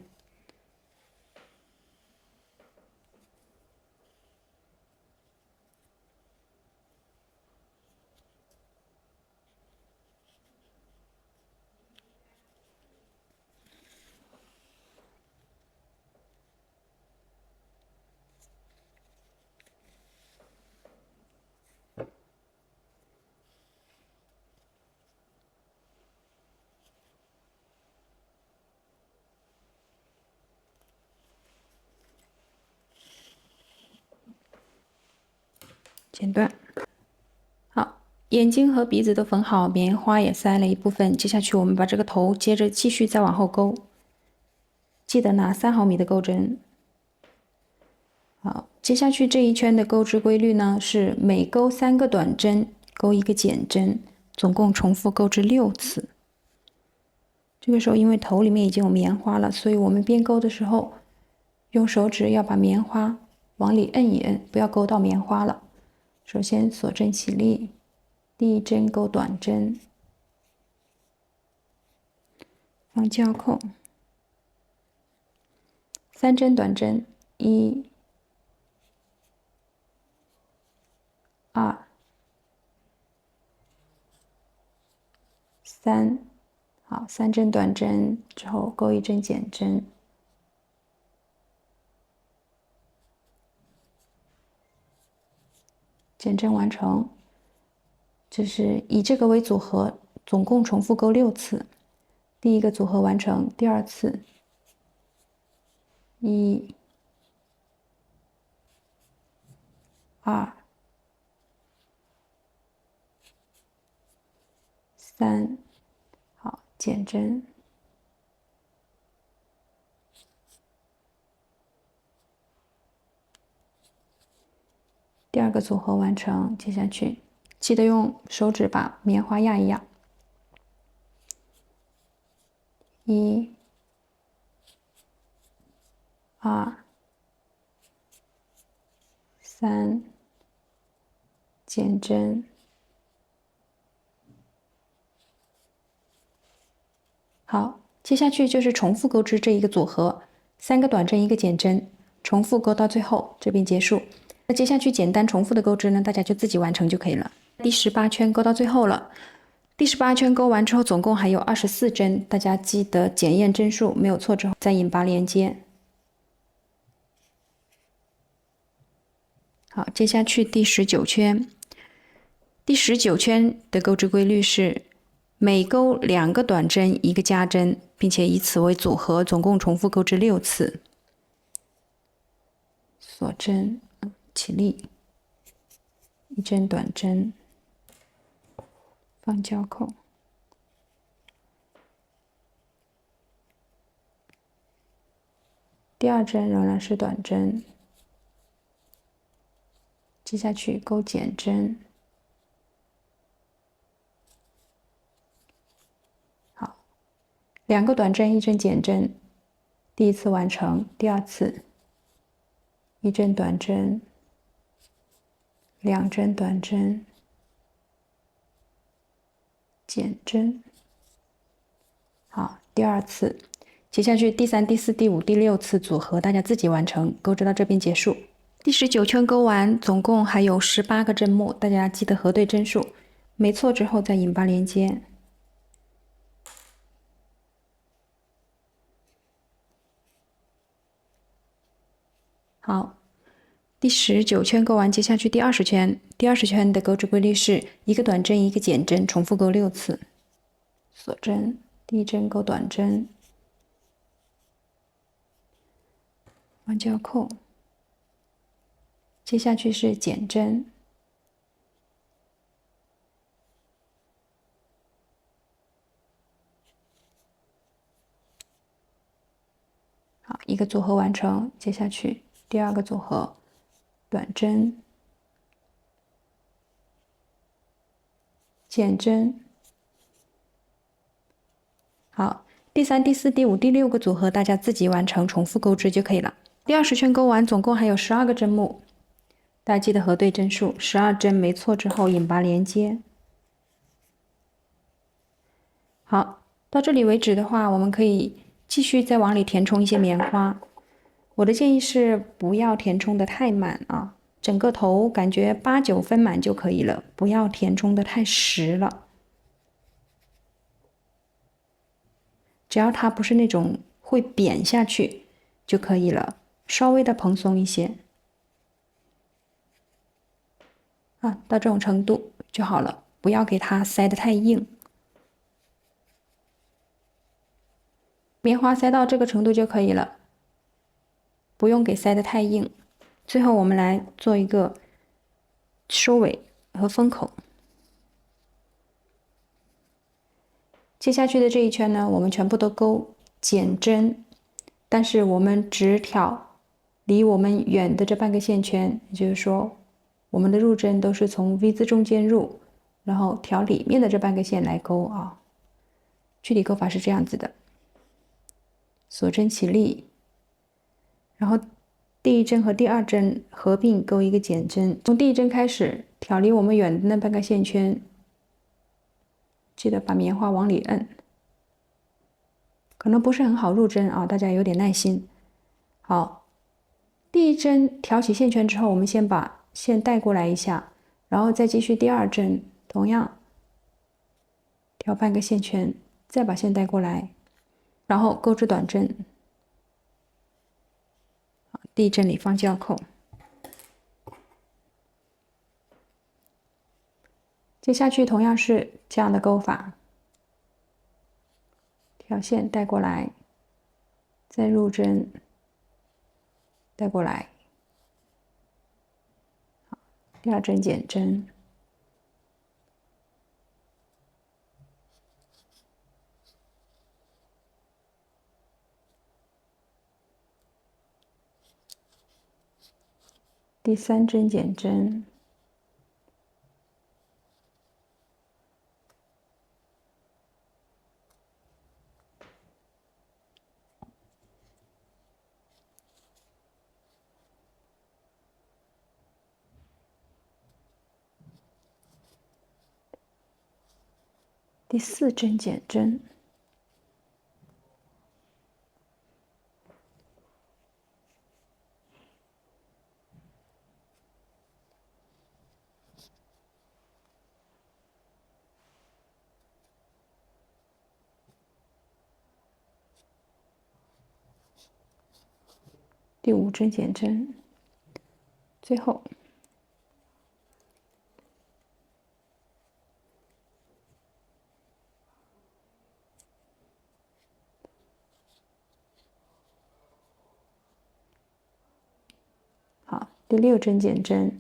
剪断。好，眼睛和鼻子都缝好，棉花也塞了一部分。接下去我们把这个头接着继续再往后勾，记得拿3毫米的钩针。好，接下去这一圈的钩织规律呢是每钩3个短针，钩1个减针，总共重复钩织6次。这个时候因为头里面已经有棉花了，所以我们编钩的时候用手指要把棉花往里摁一摁，不要勾到棉花了。首先锁针起立，第1针钩短针，放胶扣，3针短针，1、2、3，好，3针短针之后钩1针减针，减针完成。这是以这个为组合，总共重复钩6次。第1个组合完成，第2次，1、2、3，好，减针。第2个组合完成，接下去记得用手指把棉花压一压。1、2、3，减针。好，接下去就是重复钩织这一个组合，3个短针，1个减针，重复钩到最后，这边结束。那接下去简单重复的钩织呢，大家就自己完成就可以了。第18圈钩到最后了，第18圈钩完之后，总共还有24针，大家记得检验针数，没有错之后再引拔连接。好，接下去第19圈，第19圈的钩织规律是每钩2个短针，1个加针，并且以此为组合，总共重复钩织6次。锁针，起立，1针短针，放胶扣。第2针仍然是短针，接下去钩减针。好，2个短针，1针减针，第1次完成，第2次1针短针，2针短针，减针。好，第2次接下去第3、第4、第5、第6次组合，大家自己完成，钩织到这边结束。第19圈钩完，总共还有18个针目，大家记得核对针数，没错之后再引拔连接。好，第19圈钩完，接下去第20圈。第20圈的钩织规律是一个短针，一个减针，重复钩6次。锁针，第一针钩短针，弯交扣，接下去是减针，好，一个组合完成。接下去第2个组合，短针，减针。好，第3、第4、第5、第6个组合，大家自己完成，重复钩织就可以了。第20圈钩完，总共还有12个针目，大家记得核对针数，12针没错之后引拔连接。好，到这里为止的话，我们可以继续再往里填充一些棉花。我的建议是不要填充的太满啊，整个头感觉8、9分满就可以了，不要填充的太实了。只要它不是那种会扁下去就可以了，稍微的蓬松一些啊，到这种程度就好了，不要给它塞得太硬。棉花塞到这个程度就可以了，不用给塞得太硬。最后我们来做一个收尾和封口。接下去的这一圈呢，我们全部都钩减针，但是我们只挑离我们远的这半个线圈，也就是说，我们的入针都是从 V 字中间入，然后挑里面的这半个线来钩啊。具体钩法是这样子的：锁针起立，然后第一针和第二针合并钩一个减针，从第一针开始挑离我们远的那半个线圈。记得把棉花往里摁，可能不是很好入针啊，大家有点耐心。好，第一针挑起线圈之后，我们先把线带过来一下，然后再继续第二针，同样挑半个线圈，再把线带过来，然后钩织短针。第一针里方交扣，接下去同样是这样的钩法。挑线带过来，再入针，带过来，第二针减针，第三针减针，第四针减针，第五针减针，最后好，第六针减针。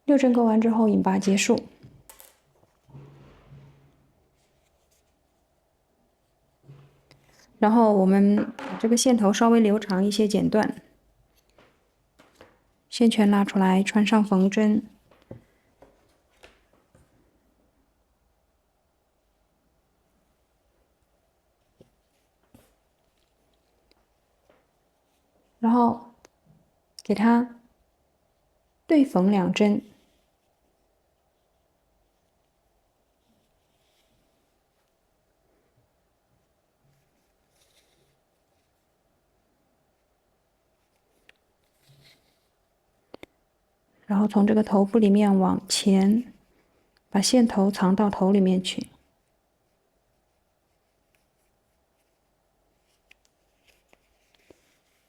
6针钩完之后引拔结束。然后我们把这个线头稍微留长一些，剪断，线圈拉出来，穿上缝针，然后给它对缝2针，然后从这个头部里面往前，把线头藏到头里面去，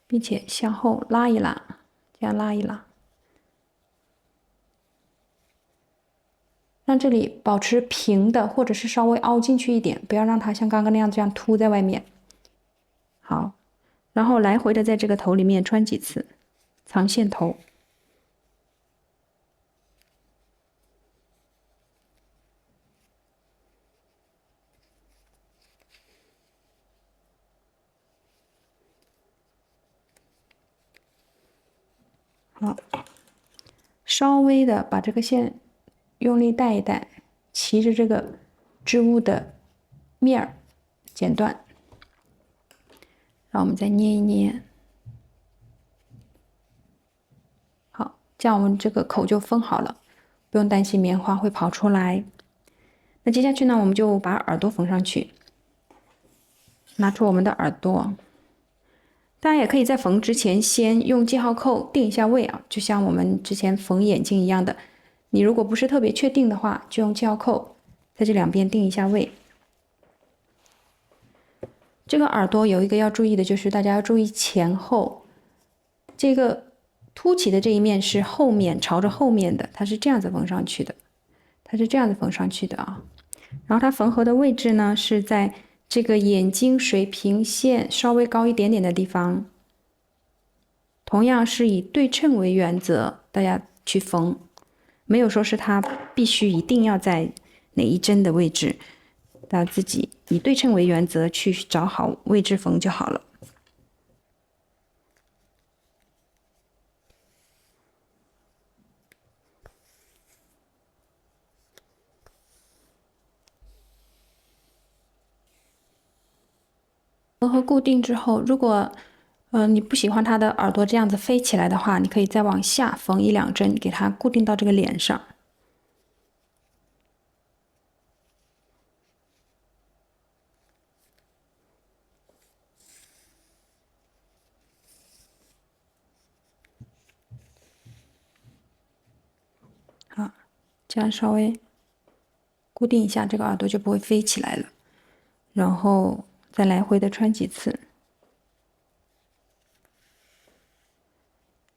并且向后拉一拉，这样拉一拉，让这里保持平的，或者是稍微凹进去一点，不要让它像刚刚那样这样凸在外面。好，然后来回的在这个头里面穿几次，藏线头。好，稍微的把这个线用力带一带，骑着这个织物的面儿剪断，然后我们再捏一捏。好，这样我们这个口就封好了，不用担心棉花会跑出来。那接下去呢，我们就把耳朵缝上去，拿出我们的耳朵。大家也可以在缝之前先用记号扣定一下位啊，就像我们之前缝眼睛一样的。你如果不是特别确定的话，就用记号扣在这两边定一下位。这个耳朵有一个要注意的，就是大家要注意前后，这个凸起的这一面是后面朝着后面的，它是这样子缝上去的，它是这样子缝上去的啊。然后它缝合的位置呢是在这个眼睛水平线稍微高一点点的地方，同样是以对称为原则，大家去缝，没有说是它必须一定要在哪一针的位置，大家自己以对称为原则去找好位置缝就好了。缝合固定之后，如果你不喜欢它的耳朵这样子飞起来的话，你可以再往下缝一两针，给它固定到这个脸上。好，这样稍微固定一下，这个耳朵就不会飞起来了。然后再来回的穿几次。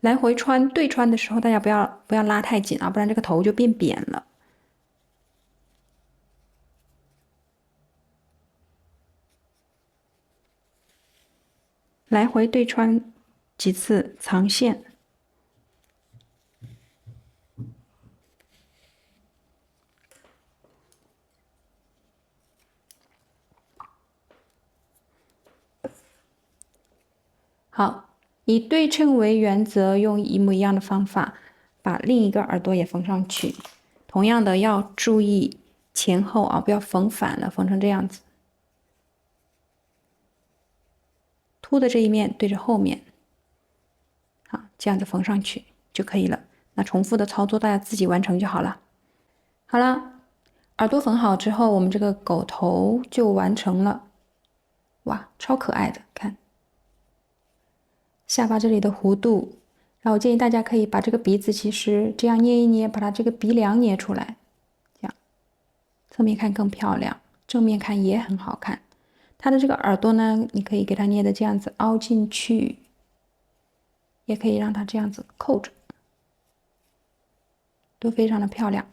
来回穿对穿的时候，大家不要拉太紧啊，不然这个头就变扁了。来回对穿几次，藏线。好，以对称为原则，用一模一样的方法把另一个耳朵也缝上去。同样的要注意前后啊，不要缝反了，缝成这样子。凸的这一面对着后面，好，这样子缝上去就可以了。那重复的操作大家自己完成就好了。好了，耳朵缝好之后，我们这个狗头就完成了。哇，超可爱的，看。下巴这里的弧度，然后我建议大家可以把这个鼻子其实这样捏一捏，把它这个鼻梁捏出来，这样侧面看更漂亮，正面看也很好看。它的这个耳朵呢，你可以给它捏的这样子凹进去，也可以让它这样子扣着，都非常的漂亮。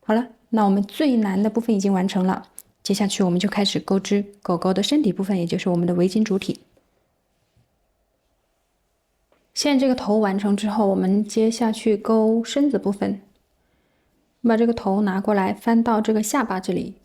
好了，那我们最难的部分已经完成了，接下去我们就开始钩织狗狗的身体部分，也就是我们的围巾主体。现在这个头完成之后，我们接下去钩身子部分。把这个头拿过来，翻到这个下巴这里，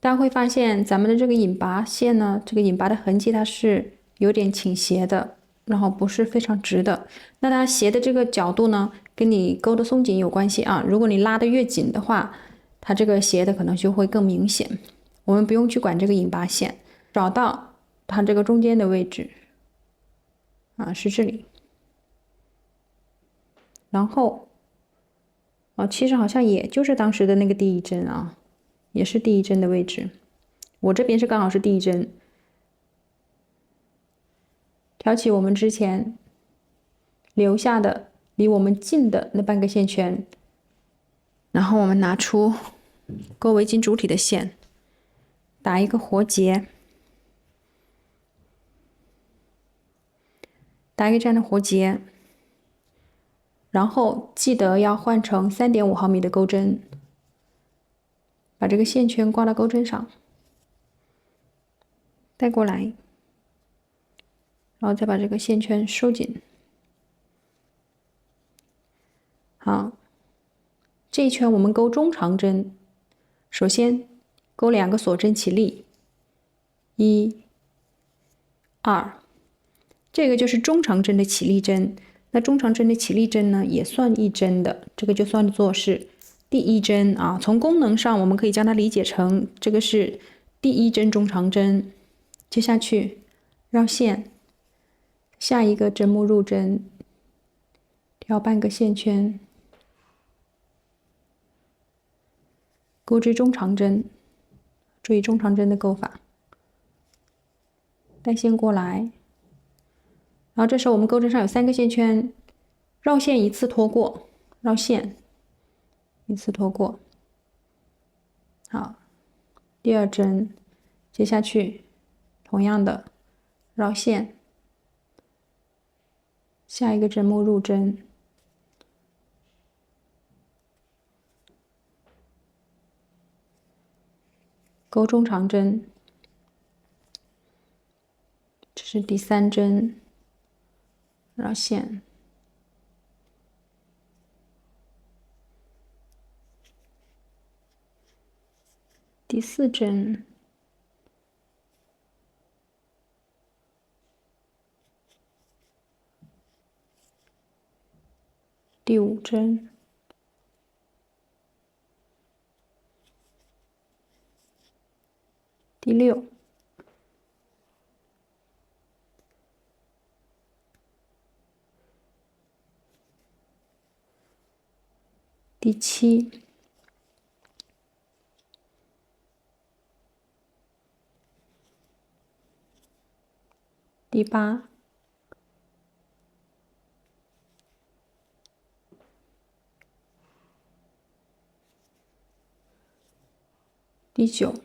大家会发现咱们的这个引拔线呢，这个引拔的痕迹它是有点倾斜的，然后不是非常直的。那它斜的这个角度呢，跟你钩的松紧有关系啊。如果你拉的越紧的话，它这个斜的可能就会更明显。我们不用去管这个引拔线，找到它这个中间的位置。啊，是这里，然后，其实好像也就是当时的那个第一针啊，也是第一针的位置。我这边是刚好是第一针，挑起我们之前留下的离我们近的那半个线圈，然后我们拿出钩围巾主体的线，打一个活结，打一个这样的活结，然后记得要换成3.5毫米的钩针，把这个线圈挂到钩针上，带过来，然后再把这个线圈收紧。好，这一圈我们钩中长针，首先钩2个锁针起立，1、2，这个就是中长针的起立针。那中长针的起立针呢，也算一针的，这个就算作是第1针啊。从功能上，我们可以将它理解成这个是第1针中长针。接下去绕线，下一个针目入针，挑半个线圈，钩织中长针，注意中长针的钩法，带线过来，然后这时候我们钩针上有3个线圈，绕线一次拖过，绕线一次拖过。好，第2针，接下去同样的绕线，下一个针目入针，钩中长针，这是第3针，绕线，第4针，第5针，第6，第7，第8，第9，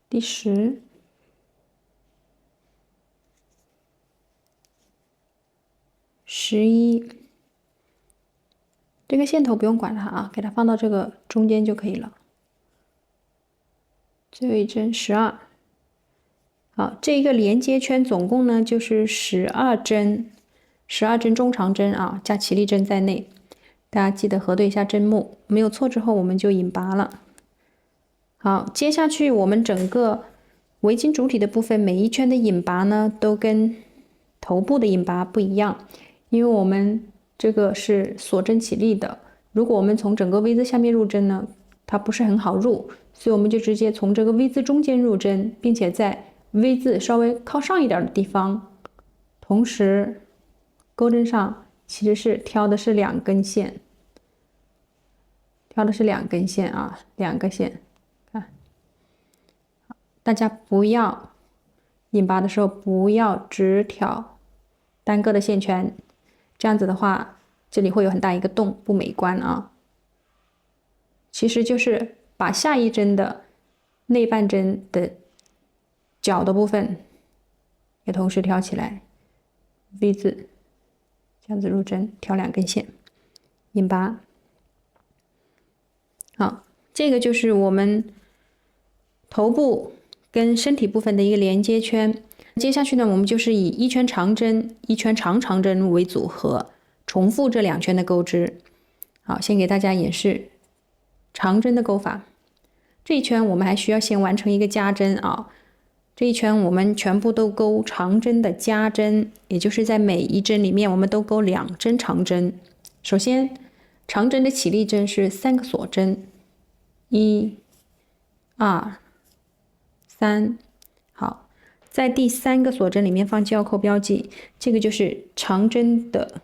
第10，11，这个线头不用管它啊，给它放到这个中间就可以了。最后一针12，好，这一个连接圈总共呢就是12针，12针中长针啊，加起立针在内。大家记得核对一下针目，没有错之后我们就引拔了。好，接下去我们整个围巾主体的部分，每一圈的引拔呢都跟头部的引拔不一样，因为我们这个是锁针起立的，如果我们从整个 V 字下面入针呢，它不是很好入，所以我们就直接从这个 V 字中间入针，并且在 V 字稍微靠上一点的地方，同时钩针上其实是挑的是2根线，挑的是2根线啊，2个线，看，大家不要引拔的时候不要只挑单个的线圈，这样子的话，这里会有很大一个洞，不美观啊。其实就是把下一针的内半针的角的部分也同时挑起来 ，V 字这样子入针，挑2根线，引拔。好，这个就是我们头部跟身体部分的一个连接圈。接下去呢，我们就是以1圈长针、1圈长针为组合，重复这2圈的钩织。好，先给大家演示长针的钩法。这一圈我们还需要先完成一个加针啊。这一圈我们全部都钩长针的加针，也就是在每一针里面我们都钩2针长针。首先，长针的起立针是3个锁针，1、2、3。好，在第3个锁针里面放交扣标记，这个就是长针的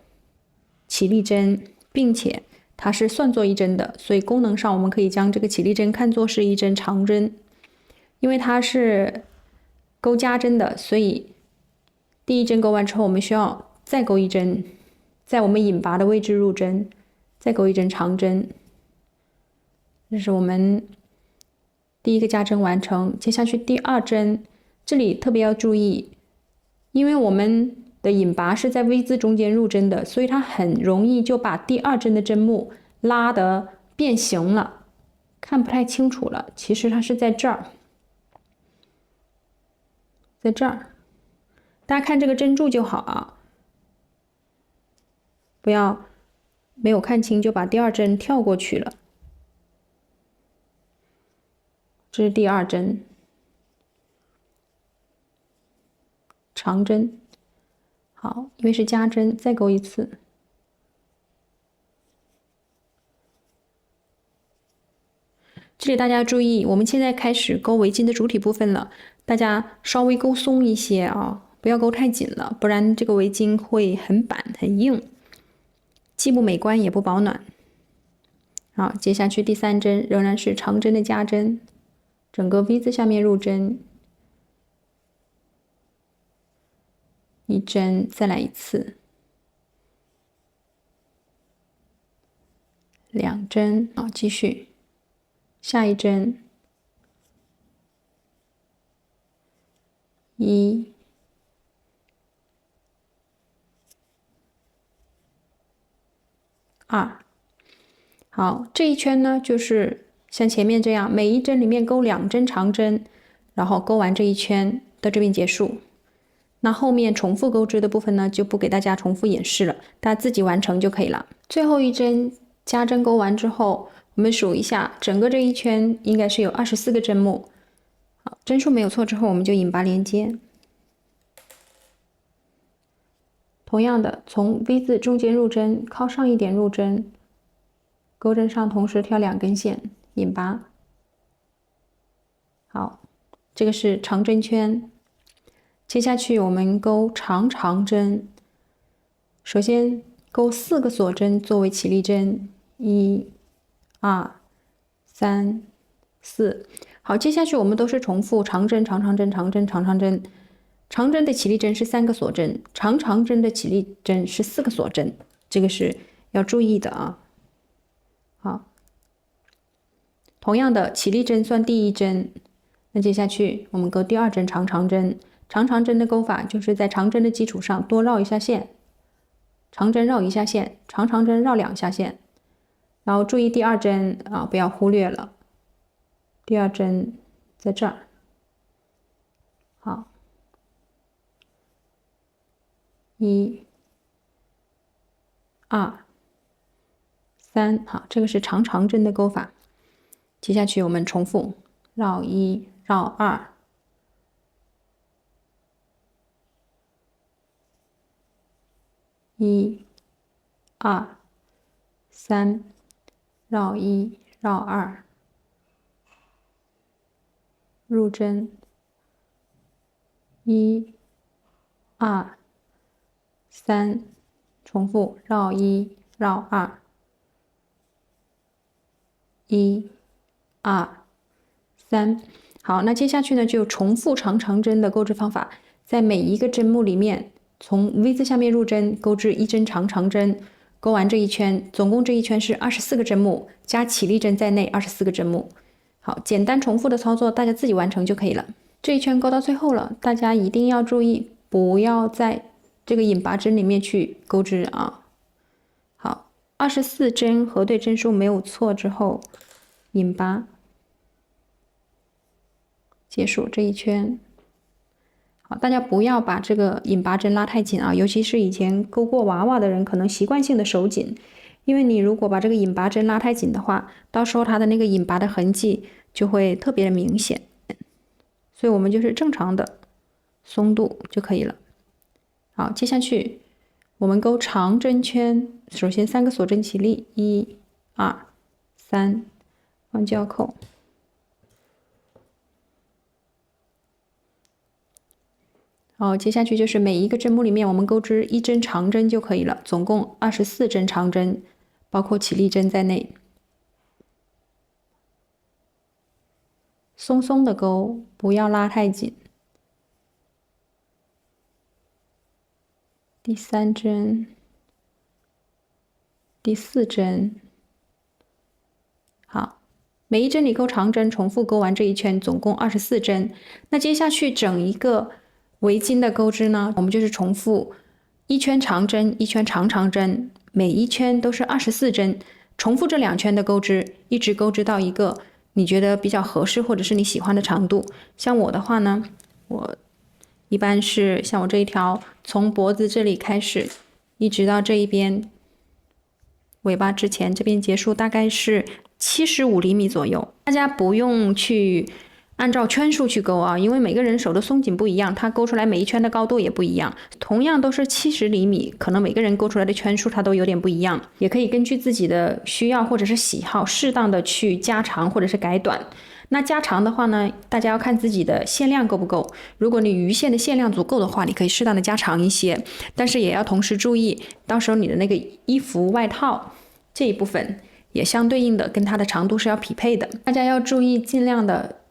起立针，并且它是算作1针的，所以功能上我们可以将这个起立针看作是1针长针，因为它是钩加针的，所以第一针钩完之后，我们需要再钩一针，在我们引拔的位置入针，再钩一针长针。这是我们第一个加针完成。接下去第二针，这里特别要注意，因为我们的引拔是在 V 字中间入针的，所以它很容易就把第二针的针目拉得变形了，看不太清楚了。其实它是在这儿，在这儿，大家看这个针柱就好啊，不要没有看清就把第二针跳过去了。这是第二针，长针。好，因为是加针，再钩一次。这里大家注意，我们现在开始钩围巾的主体部分了，大家稍微钩松一些啊，不要钩太紧了，不然这个围巾会很板很硬，既不美观也不保暖。好，接下去第三针仍然是长针的加针，整个 V 字下面入针，一针，再来一次，两针，好，继续。下一针，一、二，好，这一圈呢就是像前面这样，每一针里面钩两针长针，然后钩完这一圈到这边结束。那后面重复钩织的部分呢，就不给大家重复演示了，大家自己完成就可以了。最后一针加针钩完之后，我们数一下，整个这一圈应该是有24个针目。好，针数没有错之后，我们就引拔连接。同样的，从 V 字中间入针，靠上一点入针，钩针上同时挑2根线，引拔。好，这个是长针圈。接下去我们钩长针，首先钩4个锁针作为起立针，1、2、3、4。好，接下去我们都是重复长针、长针、长针、长针。长针的起立针是3个锁针，长针的起立针是4个锁针，这个是要注意的啊。好，同样的起立针算第一针，那接下去我们钩第2针长针。长针的钩法就是在长针的基础上多绕一下线，长针绕一下线，长针绕2下线，然后注意第2针啊，不要忽略了。第2针在这儿，好，1、2、3，好，这个是长针的钩法。接下去我们重复绕1、绕2。1、2、3，绕1、绕2，入针。1、2、3，重复绕1、绕2。1、2、3，好，那接下去呢就重复长针的钩织方法，在每一个针目里面。从 V 字下面入针，钩织1针长针，钩完这一圈，总共这一圈是24个针目，加起立针在内24个针目。好，简单重复的操作，大家自己完成就可以了。这一圈钩到最后了，大家一定要注意，不要在这个引拔针里面去钩织啊。好，24针核对针数没有错之后，引拔，结束这一圈。好，大家不要把这个引拔针拉太紧啊，尤其是以前钩过娃娃的人，可能习惯性的手紧，因为你如果把这个引拔针拉太紧的话，到时候它的那个引拔的痕迹就会特别的明显。所以我们就是正常的松度就可以了。好，接下去我们钩长针圈，首先3个锁针起立，1、2、3，放交扣。好，接下去就是每一个针目里面我们钩织1针长针就可以了，总共24针长针，包括起立针在内。松松的钩，不要拉太紧。第3针，第4针。好，每一针你钩长针，重复钩完这一圈，总共24针。那接下去整一个围巾的钩织呢，我们就是重复一圈长针，一圈长针，每一圈都是24针，重复这2圈的钩织，一直钩织到一个你觉得比较合适或者是你喜欢的长度。像我的话呢，我一般是像我这一条，从脖子这里开始，一直到这一边尾巴之前，这边结束，大概是75厘米左右。大家不用去按照圈数去钩啊，因为每个人手的松紧不一样，它钩出来每一圈的高度也不一样。同样都是70厘米，可能每个人钩出来的圈数它都有点不一样，也可以根据自己的需要或者是喜好，适当的去加长或者是改短。那加长的话呢，大家要看自己的线量够不够。如果你鱼线的线量足够的话，你可以适当的加长一些，但是也要同时注意，到时候你的那个衣服外套这一部分也相对应的跟它的长度是要匹配的。大家要注意，尽量的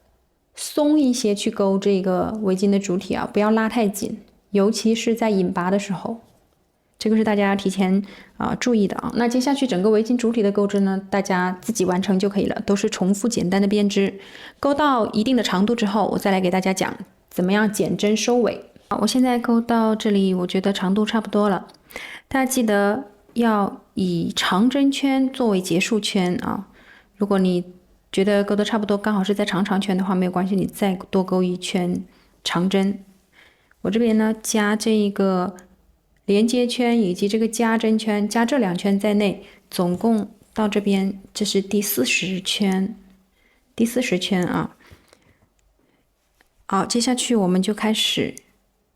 松一些去钩这个围巾的主体啊，不要拉太紧，尤其是在引拔的时候。这个是大家要提前注意的啊。那接下去整个围巾主体的钩织呢，大家自己完成就可以了，都是重复简单的编织。钩到一定的长度之后，我再来给大家讲怎么样减针收尾。好，我现在钩到这里，我觉得长度差不多了。大家记得要以长针圈作为结束圈啊。如果你觉得钩得差不多，刚好是在长圈的话，没有关系，你再多钩一圈长针。我这边呢，加这一个连接圈以及这个加针圈，加这2圈在内，总共到这边，这是第40圈，第40圈啊。好，接下去我们就开始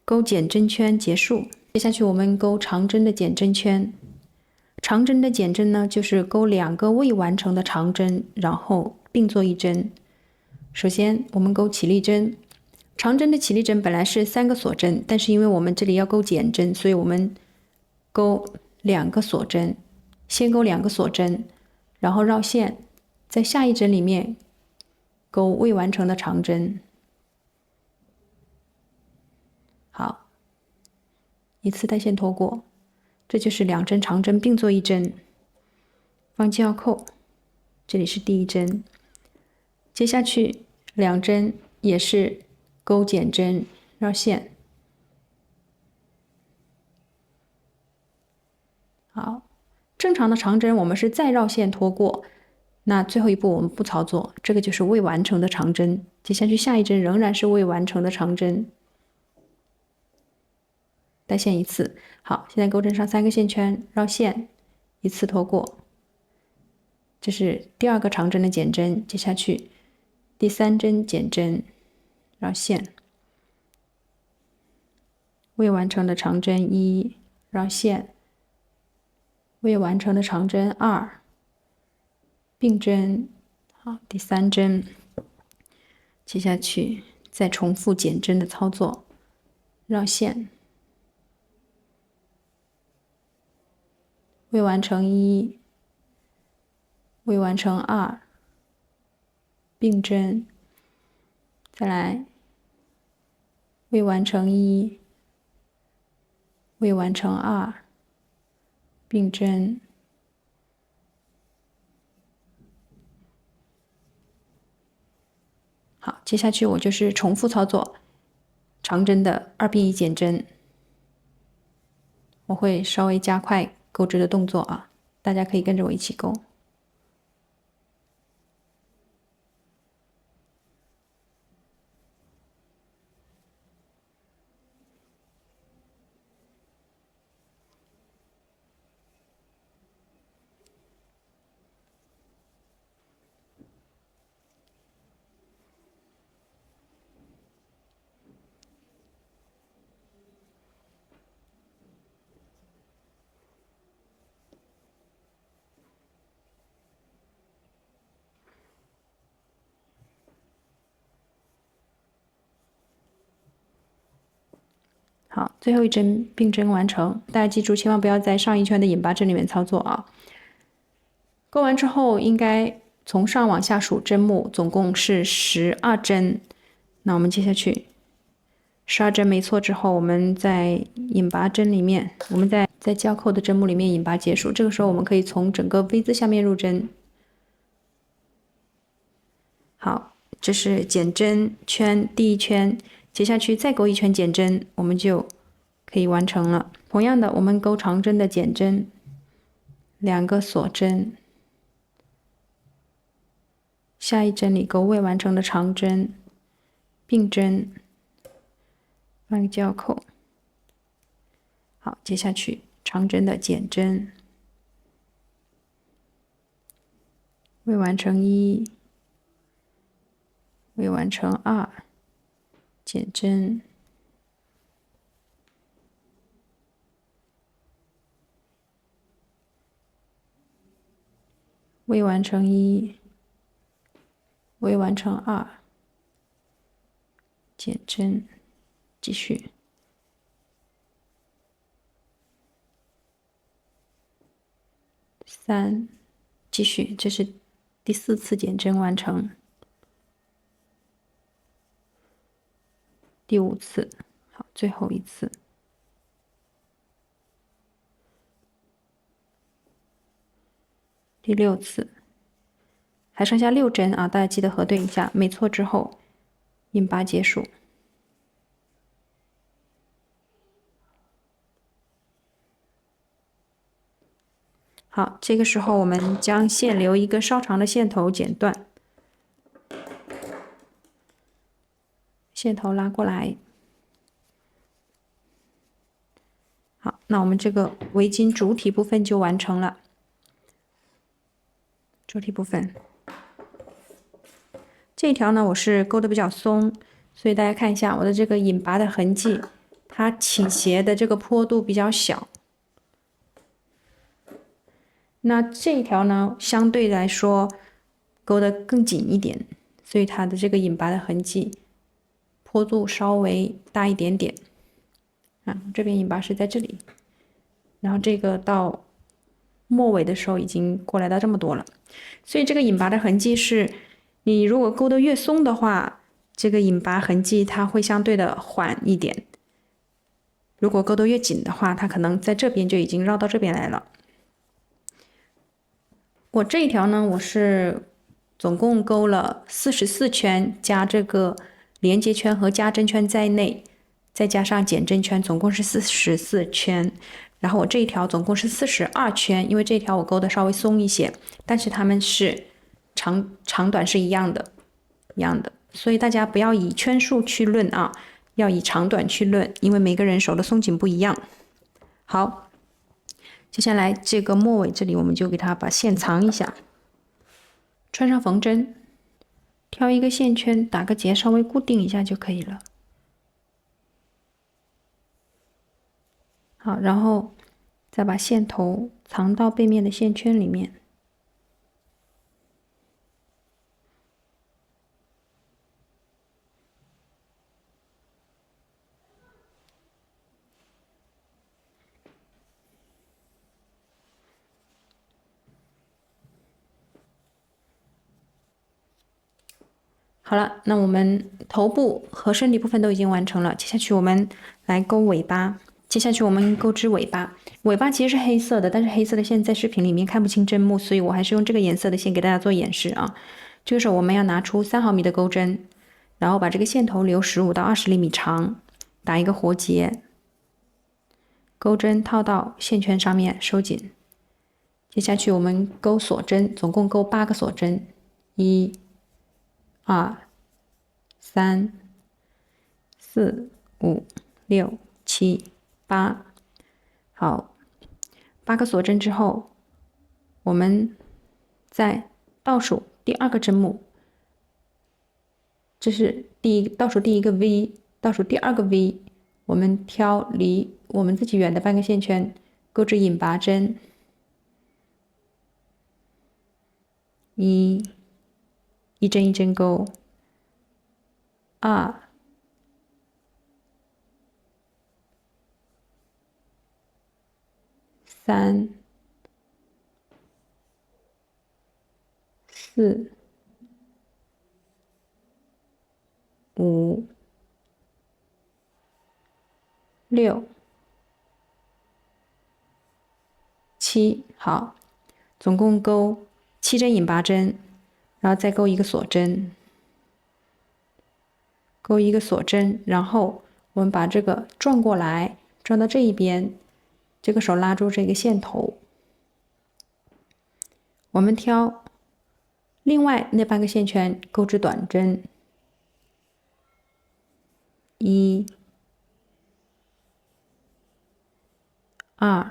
钩减针圈结束。接下去我们钩长针的减针圈。长针的减针呢，就是钩2个未完成的长针，然后并做一针。首先我们钩起立针。长针的起立针本来是3个锁针，但是因为我们这里要钩减针，所以我们钩2个锁针，先钩2个锁针，然后绕线，在下一针里面钩未完成的长针。好，一次带线拖过，这就是2针长针并做一针，放记号扣，这里是第1针。接下去2针也是钩减针绕线。好，正常的长针我们是再绕线拖过，那最后一步我们不操作，这个就是未完成的长针。接下去下一针仍然是未完成的长针，带线一次。好，现在钩针上3个线圈，绕线，一次拖过，这是第2个长针的减针。接下去第3针减针，绕线，未完成的长针1，绕线，未完成的长针2，并针。好，第3针，接下去再重复减针的操作，绕线，未完成1，未完成2，并针，再来未完成1，未完成2，并针。好，接下去我就是重复操作长针的2并1减针，我会稍微加快钩织的动作啊，大家可以跟着我一起钩。好，最后一针并针完成，大家记住，千万不要在上一圈的引拔针里面操作啊。钩完之后，应该从上往下数针目，总共是12针。那我们接下去12针没错之后，我们在引拔针里面，我们在交扣的针目里面引拔结束。这个时候我们可以从整个 V 字下面入针。好，这是减针圈第一圈，接下去再勾一圈减针，我们就可以完成了。同样的，我们勾长针的减针，2个锁针，下一针里勾未完成的长针，并针，放个交扣。好，接下去长针的减针，未完成1，未完成2，减针，未完成1，未完成2，减针，继续。3，继续，这是第4次减针完成。第5次，好，最后一次。第6次，还剩下6针啊，大家记得核对一下，没错之后引拔结束。好，这个时候我们将线留一个稍长的线头剪断，线头拉过来。好，那我们这个围巾主体部分就完成了。主体部分这一条呢，我是勾的比较松，所以大家看一下我的这个引拔的痕迹，它倾斜的这个坡度比较小。那这一条呢，相对来说勾得更紧一点，所以它的这个引拔的痕迹坡度稍微大一点点。啊，这边引拔是在这里，然后这个到末尾的时候已经过来到这么多了，所以这个引拔的痕迹是，你如果勾得越松的话，这个引拔痕迹它会相对的缓一点；如果勾得越紧的话，它可能在这边就已经绕到这边来了。我这一条呢，我是总共勾了44圈，加这个连接圈和加针圈在内，再加上减针圈，总共是44圈。然后我这一条总共是42圈，因为这条我勾的稍微松一些，但是它们是长短是一样的，所以大家不要以圈数去论啊，要以长短去论，因为每个人手的松紧不一样。好。接下来这个末尾这里，我们就给它把线藏一下，穿上缝针，挑一个线圈，打个结，稍微固定一下就可以了。好，然后再把线头藏到背面的线圈里面。好了，那我们头部和身体部分都已经完成了，接下去我们来勾尾巴。接下去我们钩织尾巴，尾巴其实是黑色的，但是黑色的线在视频里面看不清针目，所以我还是用这个颜色的线给大家做演示啊。这个时候我们要拿出3毫米的钩针，然后把这个线头留15到20厘米长，打一个活结，钩针套到线圈上面收紧。接下去我们钩锁针，总共钩8个锁针，1、2、3、4、5、6、7、8。好，8个锁针之后，我们在倒数第2个针目，这是倒数第1个 V， 倒数第2个 V， 我们挑离我们自己远的半个线圈，钩织引拔针，1，一针一针钩，2、3、4、5、6、7，好，总共钩7针引拔针，然后再钩一个锁针，钩一个锁针，然后我们把这个转过来，转到这一边，这个手拉住这个线头，我们挑另外那半个线圈钩织短针，1、2、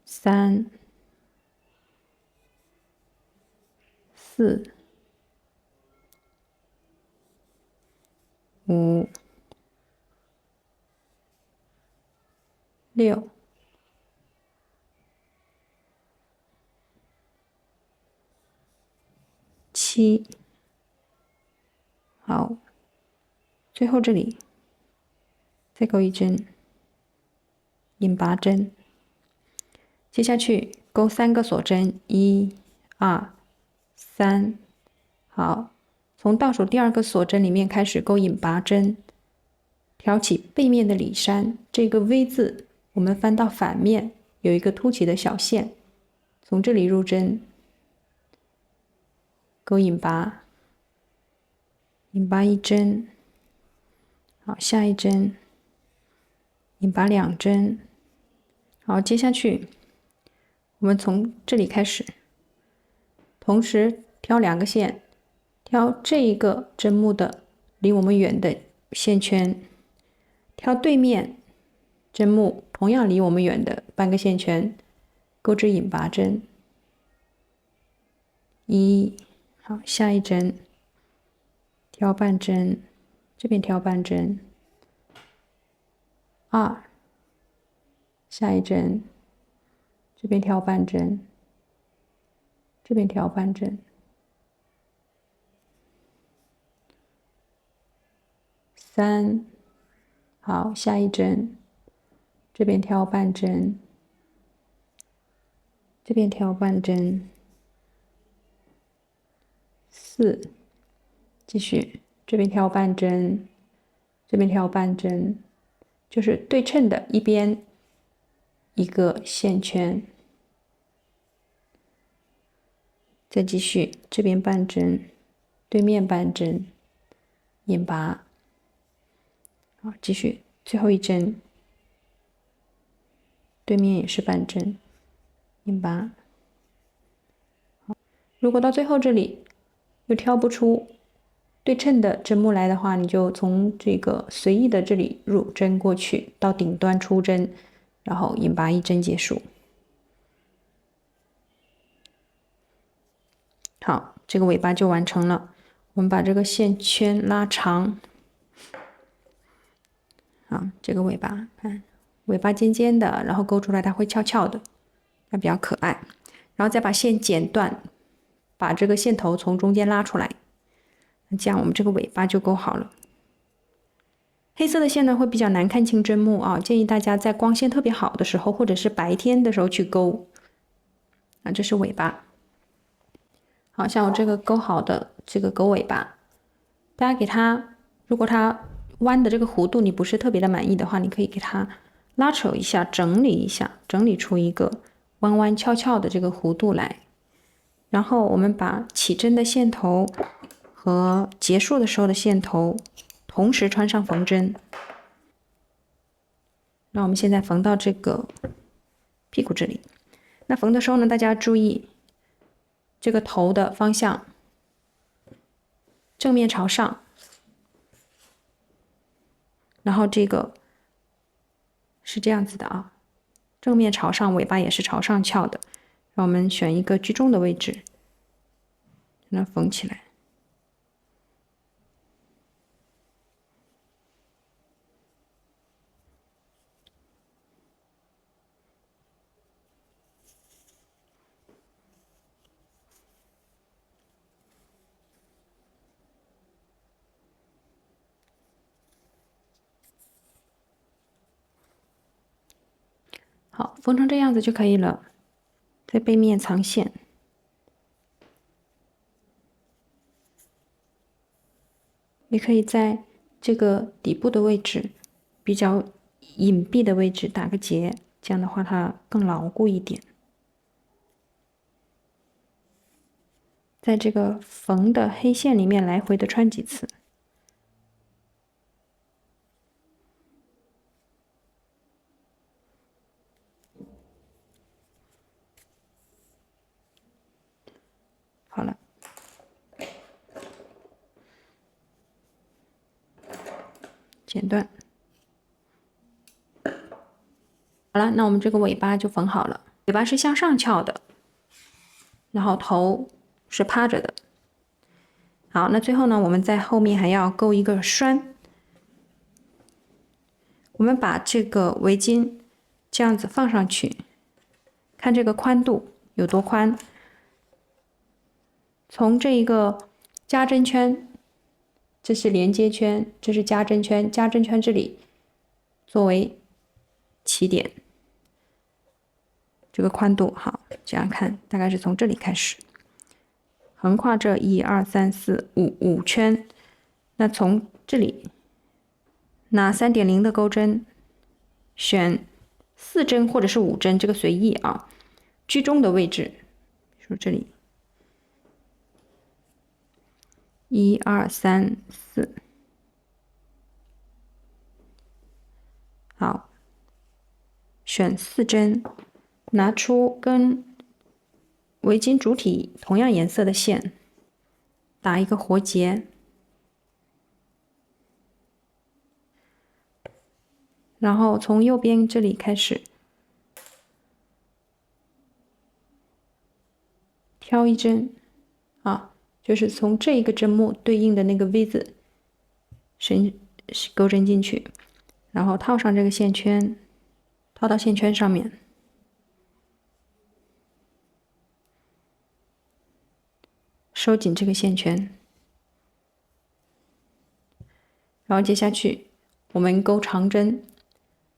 3、4、5、6、7，好，最后这里再钩一针引拔针，接下去钩3个锁针，1、2、3，好，从倒数第2个锁针里面开始钩引拔针，挑起背面的里衫，这个 V 字我们翻到反面，有一个凸起的小线，从这里入针，钩引拔，引拔1针，好，下一针，引拔2针，好，接下去我们从这里开始，同时挑2个线，挑这一个针目的离我们远的线圈，挑对面针目同样离我们远的半个线圈，钩织引拔针，1，好，下一针挑半针，这边挑半针，2，下一针，这边挑半针，这边挑半针，3，好，下一针，这边挑半针，这边挑半针，4，继续，这边挑半针，这边挑半针，就是对称的一边一个线圈，再继续，这边半针，对面半针，引拔，好，继续，最后一针，对面也是半针，引拔。如果到最后这里又挑不出对称的针目来的话，你就从这个随意的这里入针过去，到顶端出针，然后引拔1针结束。好，这个尾巴就完成了。我们把这个线圈拉长，好，这个尾巴看，尾巴尖尖的，然后勾出来它会翘翘的，它比较可爱。然后再把线剪断，把这个线头从中间拉出来，这样我们这个尾巴就勾好了。黑色的线呢会比较难看清针目啊，建议大家在光线特别好的时候，或者是白天的时候去勾。啊，这是尾巴。好像我这个勾好的这个狗尾巴，大家给它，如果它弯的这个弧度你不是特别的满意的话，你可以给它拉扯一下，整理一下，整理出一个弯弯翘翘的这个弧度来。然后我们把起针的线头和结束的时候的线头同时穿上缝针。那我们现在缝到这个屁股这里。那缝的时候呢，大家注意这个头的方向正面朝上，然后这个是这样子的啊，正面朝上，尾巴也是朝上翘的。让我们选一个居中的位置，让它缝起来。好，缝成这样子就可以了。在背面藏线，也可以在这个底部的位置比较隐蔽的位置打个结，这样的话它更牢固一点。在这个缝的黑线里面来回的穿几次。好了，剪断。好了，那我们这个尾巴就缝好了。尾巴是向上翘的，然后头是趴着的。好，那最后呢，我们在后面还要钩一个栓。我们把这个围巾这样子放上去，看这个宽度有多宽。从这一个加针圈，这是连接圈，这是加针圈，加针圈这里作为起点，这个宽度好，这样看大概是从这里开始，横跨这1、2、3、4、5圈。那从这里拿3.0的钩针，选4针或者是5针，这个随意啊。居中的位置，比如说这里。1、2、3、4，好，选4针，拿出跟围巾主体同样颜色的线，打一个活结，然后从右边这里开始挑一针，啊，就是从这一个针目对应的那个 V 字钩针进去，然后套上这个线圈，套到线圈上面，收紧这个线圈，然后接下去我们钩长针，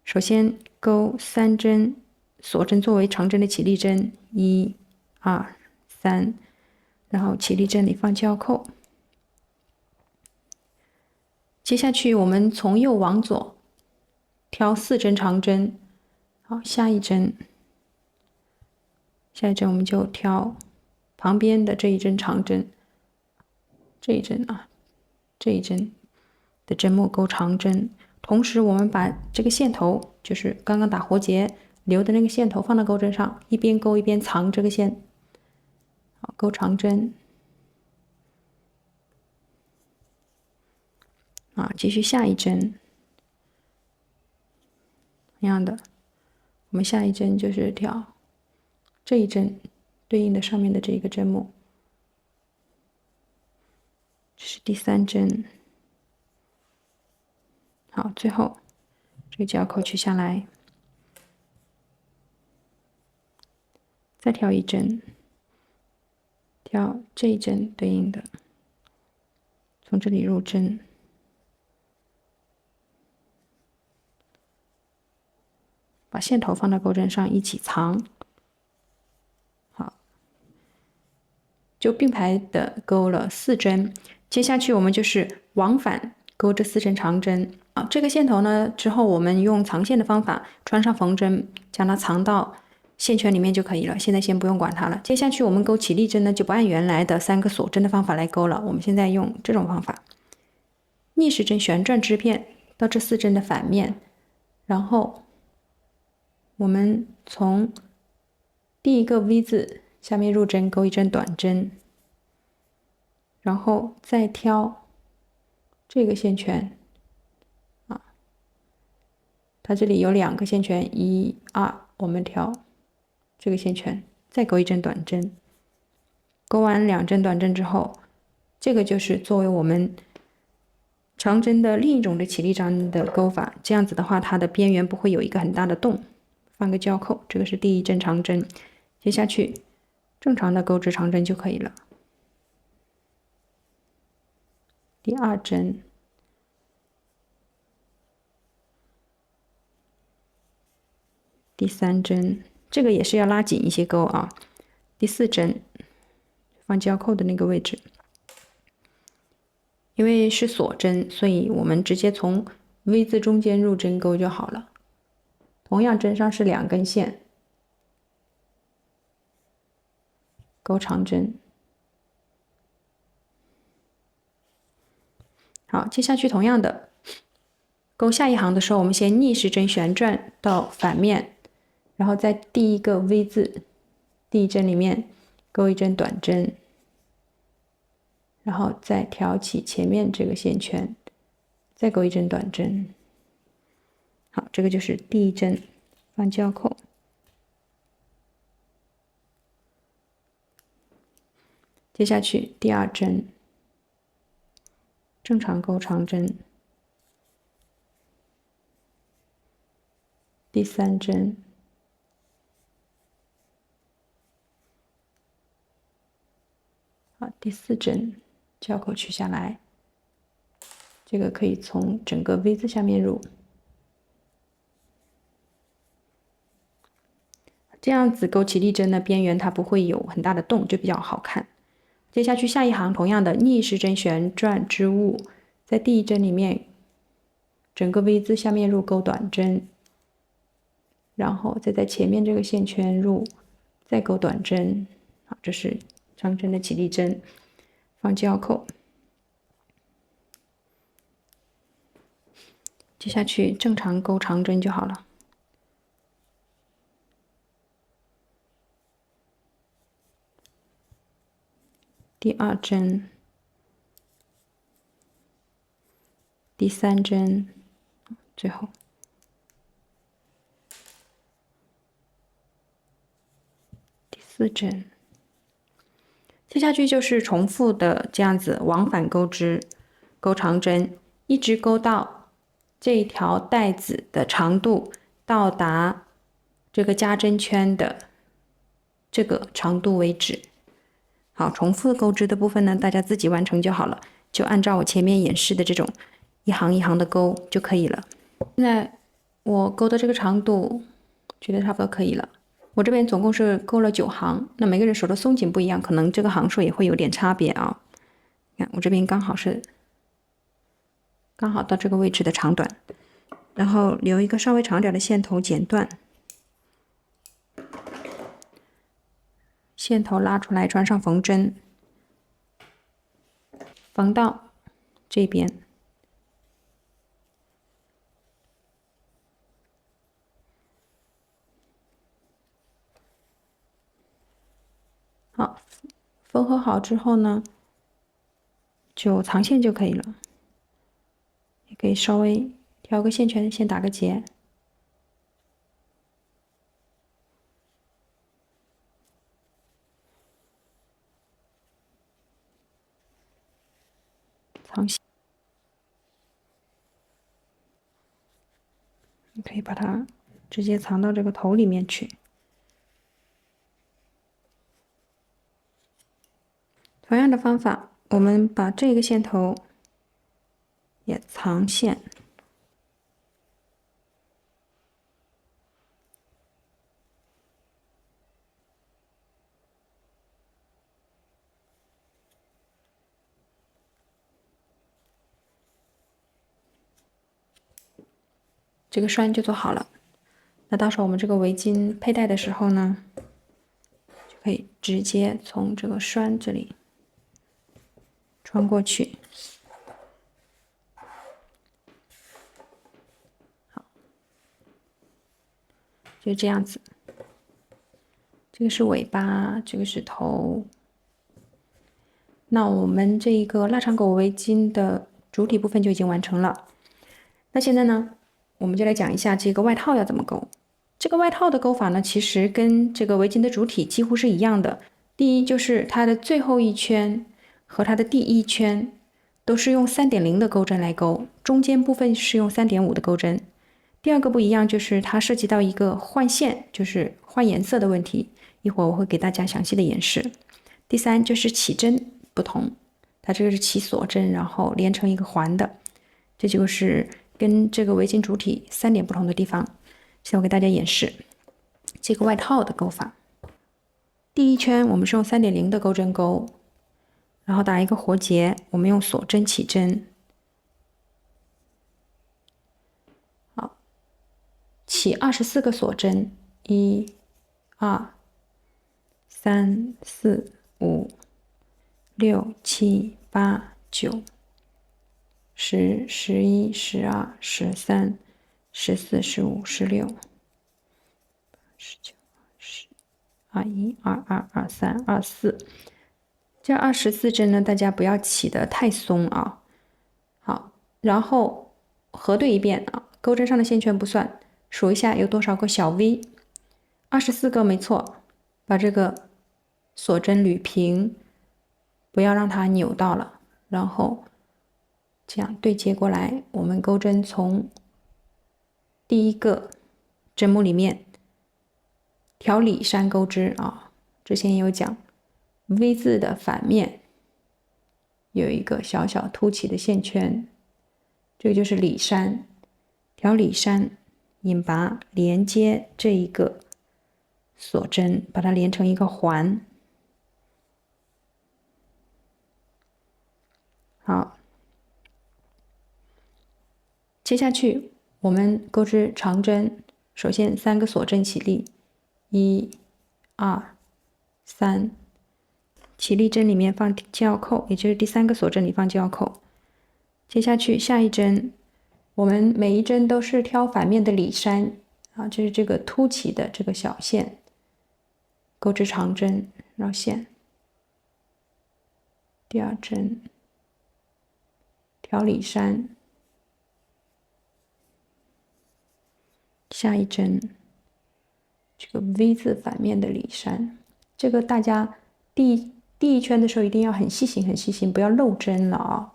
首先钩3针锁针作为长针的起立针，1、2、3，然后起立针里放交扣。接下去我们从右往左挑4针长针，好，下一针我们就挑旁边的这一针长针，这一针啊，这一针的针目钩长针，同时我们把这个线头，就是刚刚打活结留的那个线头放到钩针上，一边钩一边藏这个线，好，钩长针。啊，继续下一针，一样的，我们下一针就是挑这一针对应的上面的这一个针目，这是第3针。好，最后这个交扣取下来，再挑一针，挑这一针对应的，从这里入针。把线头放到钩针上一起藏，好，就并排的钩了4针。接下去我们就是往返钩这4针长针啊。这个线头呢，之后我们用藏线的方法穿上缝针，将它藏到线圈里面就可以了。现在先不用管它了。接下去我们钩起立针呢，就不按原来的3个锁针的方法来钩了。我们现在用这种方法，逆时针旋转织片到这4针的反面，然后我们从第一个 V 字下面入针，钩一针短针，然后再挑这个线圈啊，它这里有2个线圈，1、2，我们挑这个线圈，再钩一针短针。钩完2针短针之后，这个就是作为我们长针的另一种的起立针的钩法。这样子的话，它的边缘不会有一个很大的洞。放个交扣，这个是第1针长针，接下去正常的钩织长针就可以了。第2针，第3针，这个也是要拉紧一些钩啊。第4针，放交扣的那个位置，因为是锁针，所以我们直接从 V 字中间入针钩就好了。同样，针上是2根线，钩长针。好，接下去同样的，钩下一行的时候，我们先逆时针旋转到反面，然后在第一个 V 字第一针里面钩一针短针，然后再挑起前面这个线圈，再钩一针短针。好，这个就是第一针放交扣。接下去第2针正常钩长针，第3针，好，第4针交扣取下来，这个可以从整个 V 字下面入，这样子钩起立针的边缘它不会有很大的洞，就比较好看。接下去下一行同样的逆时针旋转织物，在第一针里面整个 V 字下面入钩短针，然后再在前面这个线圈入，再钩短针。好，这是长针的起立针，放交扣。接下去正常钩长针就好了。第2针，第3针，最后第4针。接下去就是重复的这样子往返钩织，钩长针，一直钩到这条带子的长度到达这个加针圈的这个长度为止。好，重复钩织的部分呢，大家自己完成就好了，就按照我前面演示的这种一行一行的钩就可以了。现在我钩的这个长度觉得差不多可以了。我这边总共是钩了9行，那每个人手的松紧不一样，可能这个行数也会有点差别啊。你看我这边刚好到这个位置的长短，然后留一个稍微长点的线头剪断，线头拉出来，穿上缝针，缝到这边。好，缝合好之后呢，就藏线就可以了。也可以稍微挑个线圈，先打个结。藏线，你可以把它直接藏到这个头里面去。同样的方法，我们把这个线头也藏线。这个栓就做好了。那到时候我们这个围巾佩戴的时候呢，就可以直接从这个栓这里穿过去。好，就这样子。这个是尾巴，这个是头。那我们这个腊肠狗围巾的主体部分就已经完成了。那现在呢，我们就来讲一下这个外套要怎么钩。这个外套的钩法呢，其实跟这个围巾的主体几乎是一样的。第一就是它的最后一圈和它的第一圈都是用3.0的钩针来钩，中间部分是用3.5的钩针。第二个不一样就是它涉及到一个换线，就是换颜色的问题，一会儿我会给大家详细的演示。第三就是起针不同，它这个是起锁针，然后连成一个环的，这就是跟这个围巾主体3点不同的地方。现在我给大家演示这个外套的钩法。第一圈我们是用3.0的钩针钩，然后打一个活结，我们用锁针起针，好，起24个锁针，1、2、3、4、5、6、7、8、9、10、11、12、13、14、15、16、19、20、21、22、23、24。这24针呢，大家不要起得太松啊。好，然后核对一遍啊，钩针上的线圈不算，数一下有多少个小 V，24个没错。把这个锁针捋平，不要让它扭到了，然后这样对接过来，我们钩针从第一个针目里面调里山钩织啊，之前也有讲 V 字的反面有一个小小凸起的线圈，这个就是里山，调里山引拔连接这一个锁针，把它连成一个环。好，接下去我们钩织长针，首先3个锁针起立，1、2、3，起立针里面放记号扣，也就是第3个锁针里放记号扣。接下去下一针，我们每一针都是挑反面的里山啊，这是这个凸起的这个小线，钩织长针绕线。第2针调里山，下一针这个 V 字反面的里山，这个大家第一圈的时候一定要很细心，很细心，不要漏针了啊。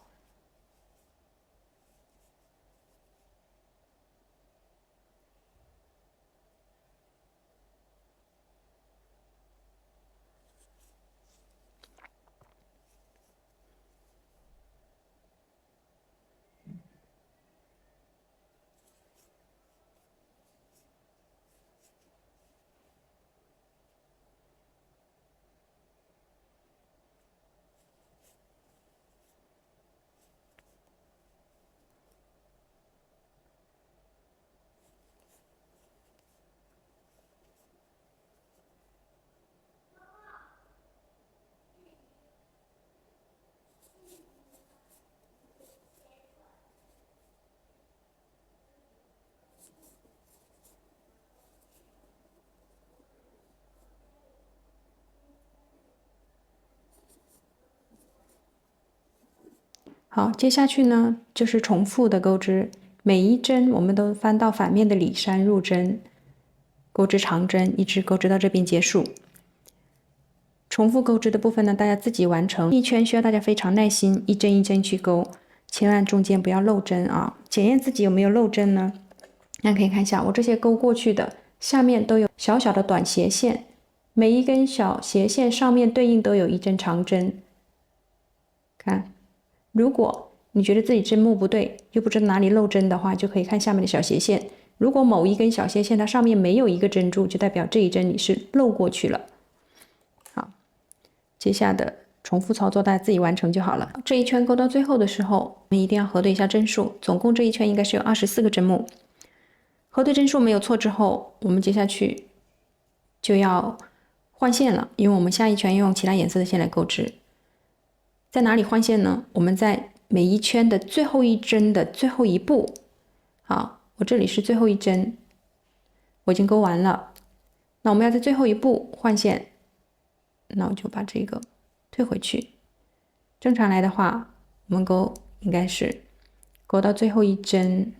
好，接下去呢就是重复的钩织，每一针我们都翻到反面的里山入针，钩织长针，一直钩织到这边结束。重复钩织的部分呢，大家自己完成，一圈需要大家非常耐心，一针一针去钩，千万中间不要漏针啊！检验自己有没有漏针呢？那可以看一下，我这些钩过去的下面都有小小的短斜线，每一根小斜线上面对应都有一针长针。看。如果你觉得自己针目不对，又不知道哪里漏针的话，就可以看下面的小斜线。如果某一根小斜线它上面没有一个针柱，就代表这一针你是漏过去了。好，接下的重复操作大家自己完成就好了。这一圈钩到最后的时候，我们一定要核对一下针数，总共这一圈应该是有24个针目。核对针数没有错之后，我们接下去就要换线了，因为我们下一圈要用其他颜色的线来钩织。在哪里换线呢？我们在每一圈的最后一针的最后一步。好，我这里是最后一针，我已经钩完了。那我们要在最后一步换线，那我就把这个退回去。正常来的话，我们钩应该是钩到最后一针，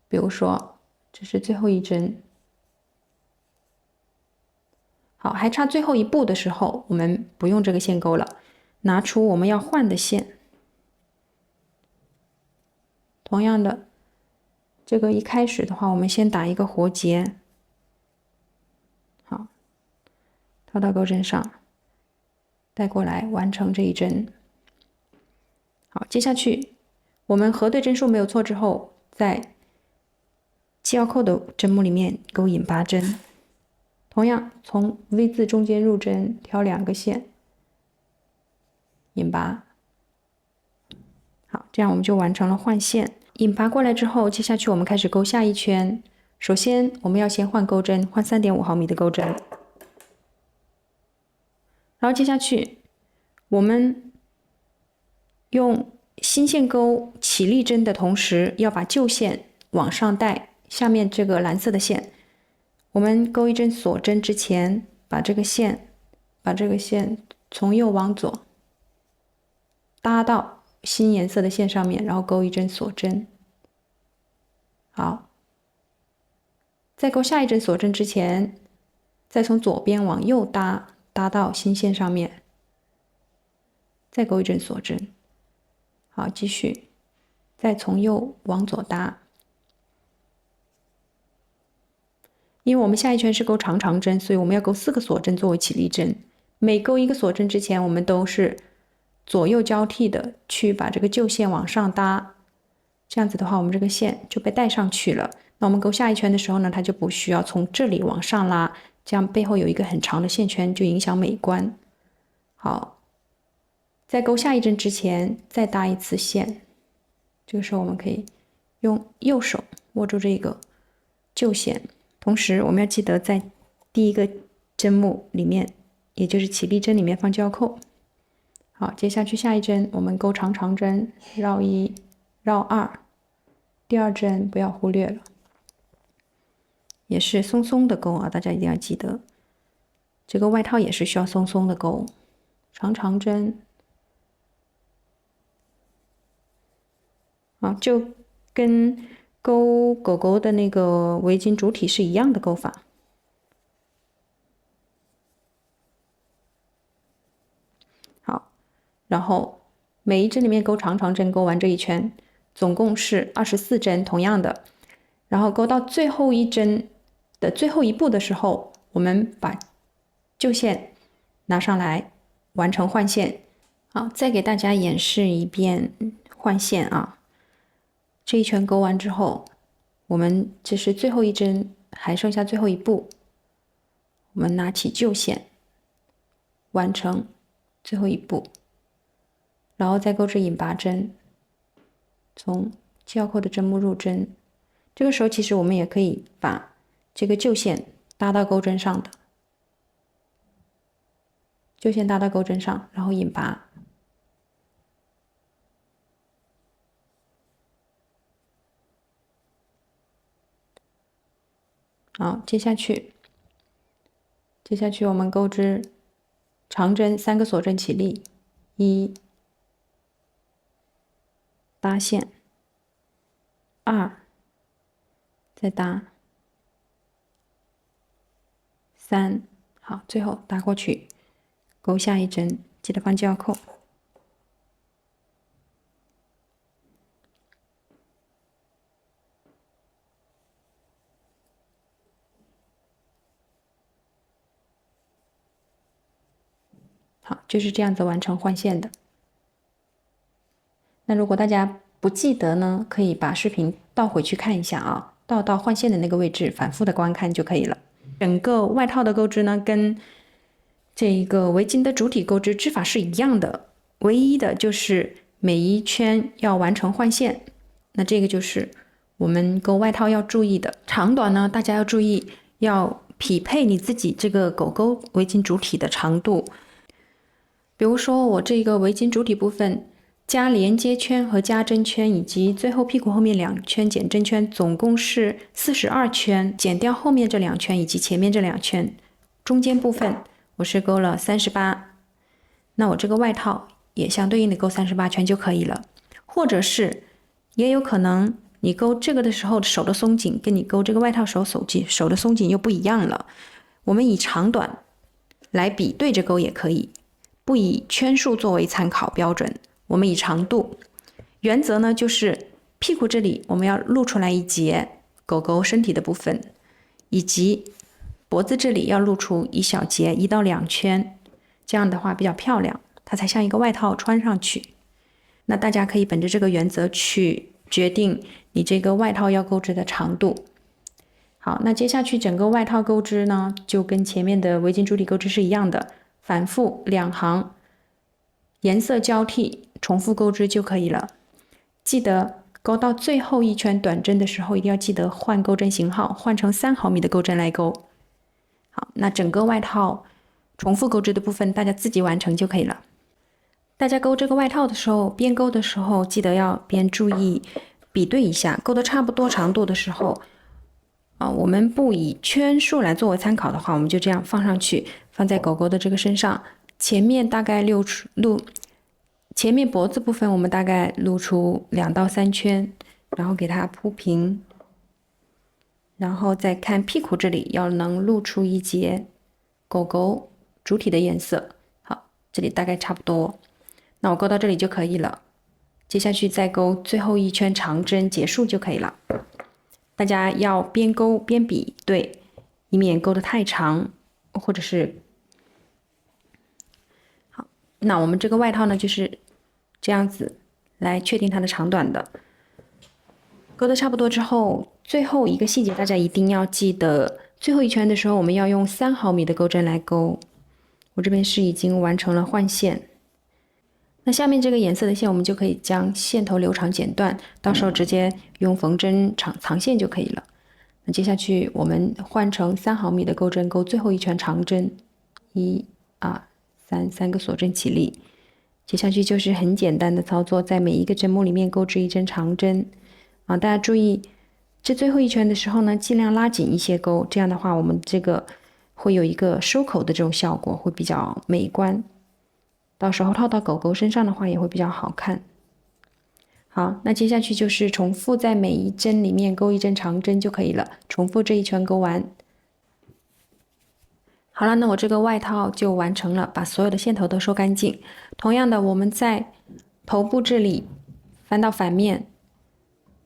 比如说这是最后一针。好，还差最后一步的时候，我们不用这个线钩了。拿出我们要换的线，同样的，这个一开始的话，我们先打一个活结，好，套到钩针上，带过来完成这一针。好，接下去我们核对针数没有错之后，在记号扣的针目里面钩引拔针，同样从 V 字中间入针，挑2个线。引拔。好，这样我们就完成了换线。引拔过来之后，接下去我们开始钩下一圈。首先我们要先换钩针，换3.5毫米的钩针。然后接下去我们用新线钩起立针的同时，要把旧线往上带。下面这个蓝色的线，我们钩一针锁针之前，把这个线从右往左搭到新颜色的线上面，然后钩一针锁针。好，在钩下一针锁针之前，再从左边往右搭到新线上面，再钩一针锁针。好，继续，再从右往左搭。因为我们下一圈是钩长长针，所以我们要钩4个锁针作为起立针。每钩一个锁针之前，我们都是左右交替的去把这个旧线往上搭。这样子的话，我们这个线就被带上去了。那我们钩下一圈的时候呢，它就不需要从这里往上拉，这样背后有一个很长的线圈，就影响美观。好，在钩下一针之前再搭一次线。这个时候我们可以用右手握住这个旧线。同时我们要记得在第一个针目里面，也就是起立针里面放胶扣。好，接下去下一针我们钩长长针，绕1绕2，第2针不要忽略了，也是松松的钩啊，大家一定要记得，这个外套也是需要松松的钩，长长针。啊，就跟钩狗狗的那个围巾主体是一样的钩法。好，然后每一针里面钩长长针，钩完这一圈，总共是24针，同样的。然后钩到最后一针的最后一步的时候，我们把旧线拿上来，完成换线。好，再给大家演示一遍换线啊。这一圈钩完之后，我们这是最后一针，还剩下最后一步，我们拿起旧线，完成最后一步，然后再钩至引拔针，从胶扣的针目入针。这个时候其实我们也可以把这个旧线搭到钩针上的，旧线搭到钩针上，然后引拔。好，接下去我们钩织长针3个锁针起立，1搭线，2再搭，3，好，最后搭过去，钩下一针，记得放胶扣。好，就是这样子完成换线的。那如果大家不记得呢，可以把视频倒回去看一下啊，倒到换线的那个位置，反复的观看就可以了。整个外套的钩织呢，跟这个围巾的主体钩织法是一样的，唯一的就是每一圈要完成换线。那这个就是我们钩外套要注意的。长短呢，大家要注意，要匹配你自己这个狗狗围巾主体的长度。比如说我这个围巾主体部分加连接圈和加针圈，以及最后屁股后面2圈减针圈，总共是42圈，减掉后面这2圈以及前面这2圈，中间部分我是钩了38，那我这个外套也相对应的钩38圈就可以了。或者是也有可能你钩这个的时候手的松紧跟你钩这个外套手的松紧又不一样了，我们以长短来比对着钩也可以，不以圈数作为参考标准，我们以长度。原则呢就是屁股这里我们要露出来1截狗狗身体的部分，以及脖子这里要露出1小截1到2圈，这样的话比较漂亮，它才像一个外套穿上去。那大家可以本着这个原则去决定你这个外套要钩织的长度。好，那接下去整个外套钩织呢，就跟前面的围巾主体钩织是一样的，反复2行颜色交替，重复钩织就可以了。记得钩到最后一圈短针的时候，一定要记得换钩针型号，换成3毫米的钩针来钩。好，那整个外套重复钩织的部分，大家自己完成就可以了。大家钩这个外套的时候，边钩的时候记得要边注意比对一下，钩的差不多长度的时候，我们不以圈数来作为参考的话，我们就这样放上去，放在狗狗的这个身上，前面大概前面脖子部分我们大概露出2到3圈，然后给它铺平，然后再看屁股这里要能露出一截狗狗主体的颜色。好，这里大概差不多。那我钩到这里就可以了，接下去再钩最后一圈长针结束就可以了。大家要边钩边比对，以免钩得太长，或者是好。那我们这个外套呢，就是这样子来确定它的长短的。钩得差不多之后，最后一个细节大家一定要记得，最后一圈的时候我们要用3毫米的钩针来钩。我这边是已经完成了换线。那下面这个颜色的线，我们就可以将线头留长剪断，到时候直接用缝针藏线就可以了。那接下去我们换成3毫米的钩针钩最后一圈长针，1、2、3个锁针起立。接下去就是很简单的操作，在每一个针目里面钩织1针长针。大家注意，这最后一圈的时候呢，尽量拉紧一些钩，这样的话我们这个会有一个收口的这种效果，会比较美观。到时候套到狗狗身上的话也会比较好看。好，那接下去就是重复在每一针里面钩1针长针就可以了，重复这一圈钩完。好了，那我这个外套就完成了，把所有的线头都收干净。同样的，我们在头部这里翻到反面，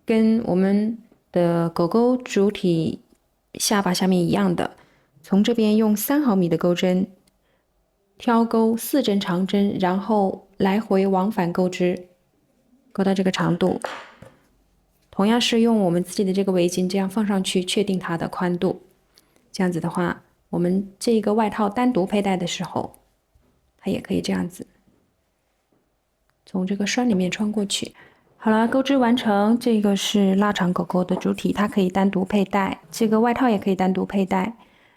跟我们的狗狗主体下巴下面一样的，从这边用3毫米的钩针挑钩4针长针，然后来回往返钩织，钩到这个长度。同样是用我们自己的这个围巾这样放上去，确定它的宽度。这样子的话，我们这个外套单独佩戴的时候，它也可以这样子从这个栓里面穿过去。好了，钩织完成。这个是腊肠狗狗的主体，它可以单独佩戴，这个外套也可以单独佩戴。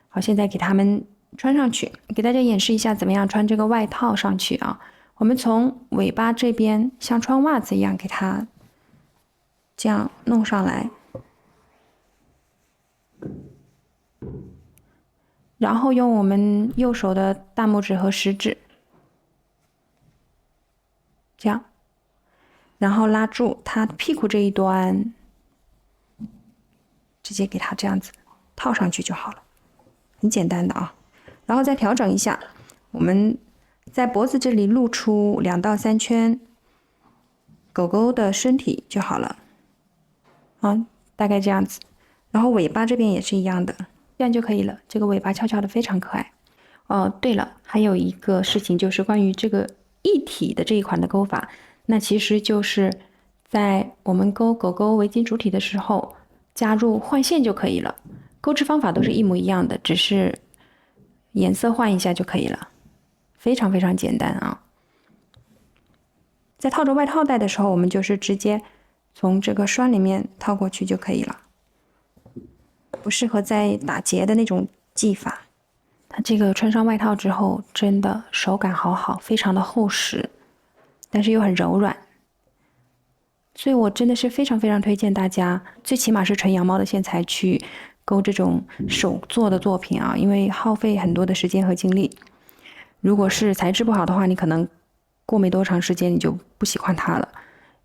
好，现在给它们穿上去，给大家演示一下怎么样穿这个外套上去啊。我们从尾巴这边像穿袜子一样给它这样弄上来，然后用我们右手的大拇指和食指这样，然后拉住它屁股这一端，直接给它这样子套上去就好了，很简单的啊。然后再调整一下，我们在脖子这里露出2到3圈狗狗的身体就好了，大概这样子。然后尾巴这边也是一样的，这样就可以了。这个尾巴翘翘的非常可爱。对了，还有一个事情就是关于这个一体的这一款的钩法，那其实就是在我们钩狗狗围巾主体的时候加入换线就可以了。钩织方法都是一模一样的，只是颜色换一下就可以了，非常非常简单啊。在套着外套带的时候，我们就是直接从这个栓里面套过去就可以了，不适合再打结的那种系法。它这个穿上外套之后，真的手感好好，非常的厚实，但是又很柔软，所以我真的是非常非常推荐大家，最起码是纯羊毛的线材去钩这种手做的作品啊，因为耗费很多的时间和精力。如果是材质不好的话，你可能过没多长时间你就不喜欢它了，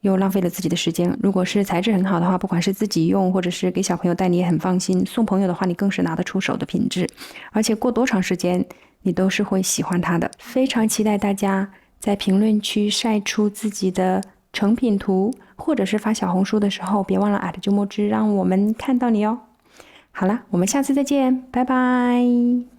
又浪费了自己的时间。如果是材质很好的话，不管是自己用或者是给小朋友戴，你也很放心。送朋友的话，你更是拿得出手的品质，而且过多长时间你都是会喜欢它的。非常期待大家在评论区晒出自己的成品图，或者是发小红书的时候，别忘了@鸠墨汁，让我们看到你哦。好了，我们下次再见，拜拜。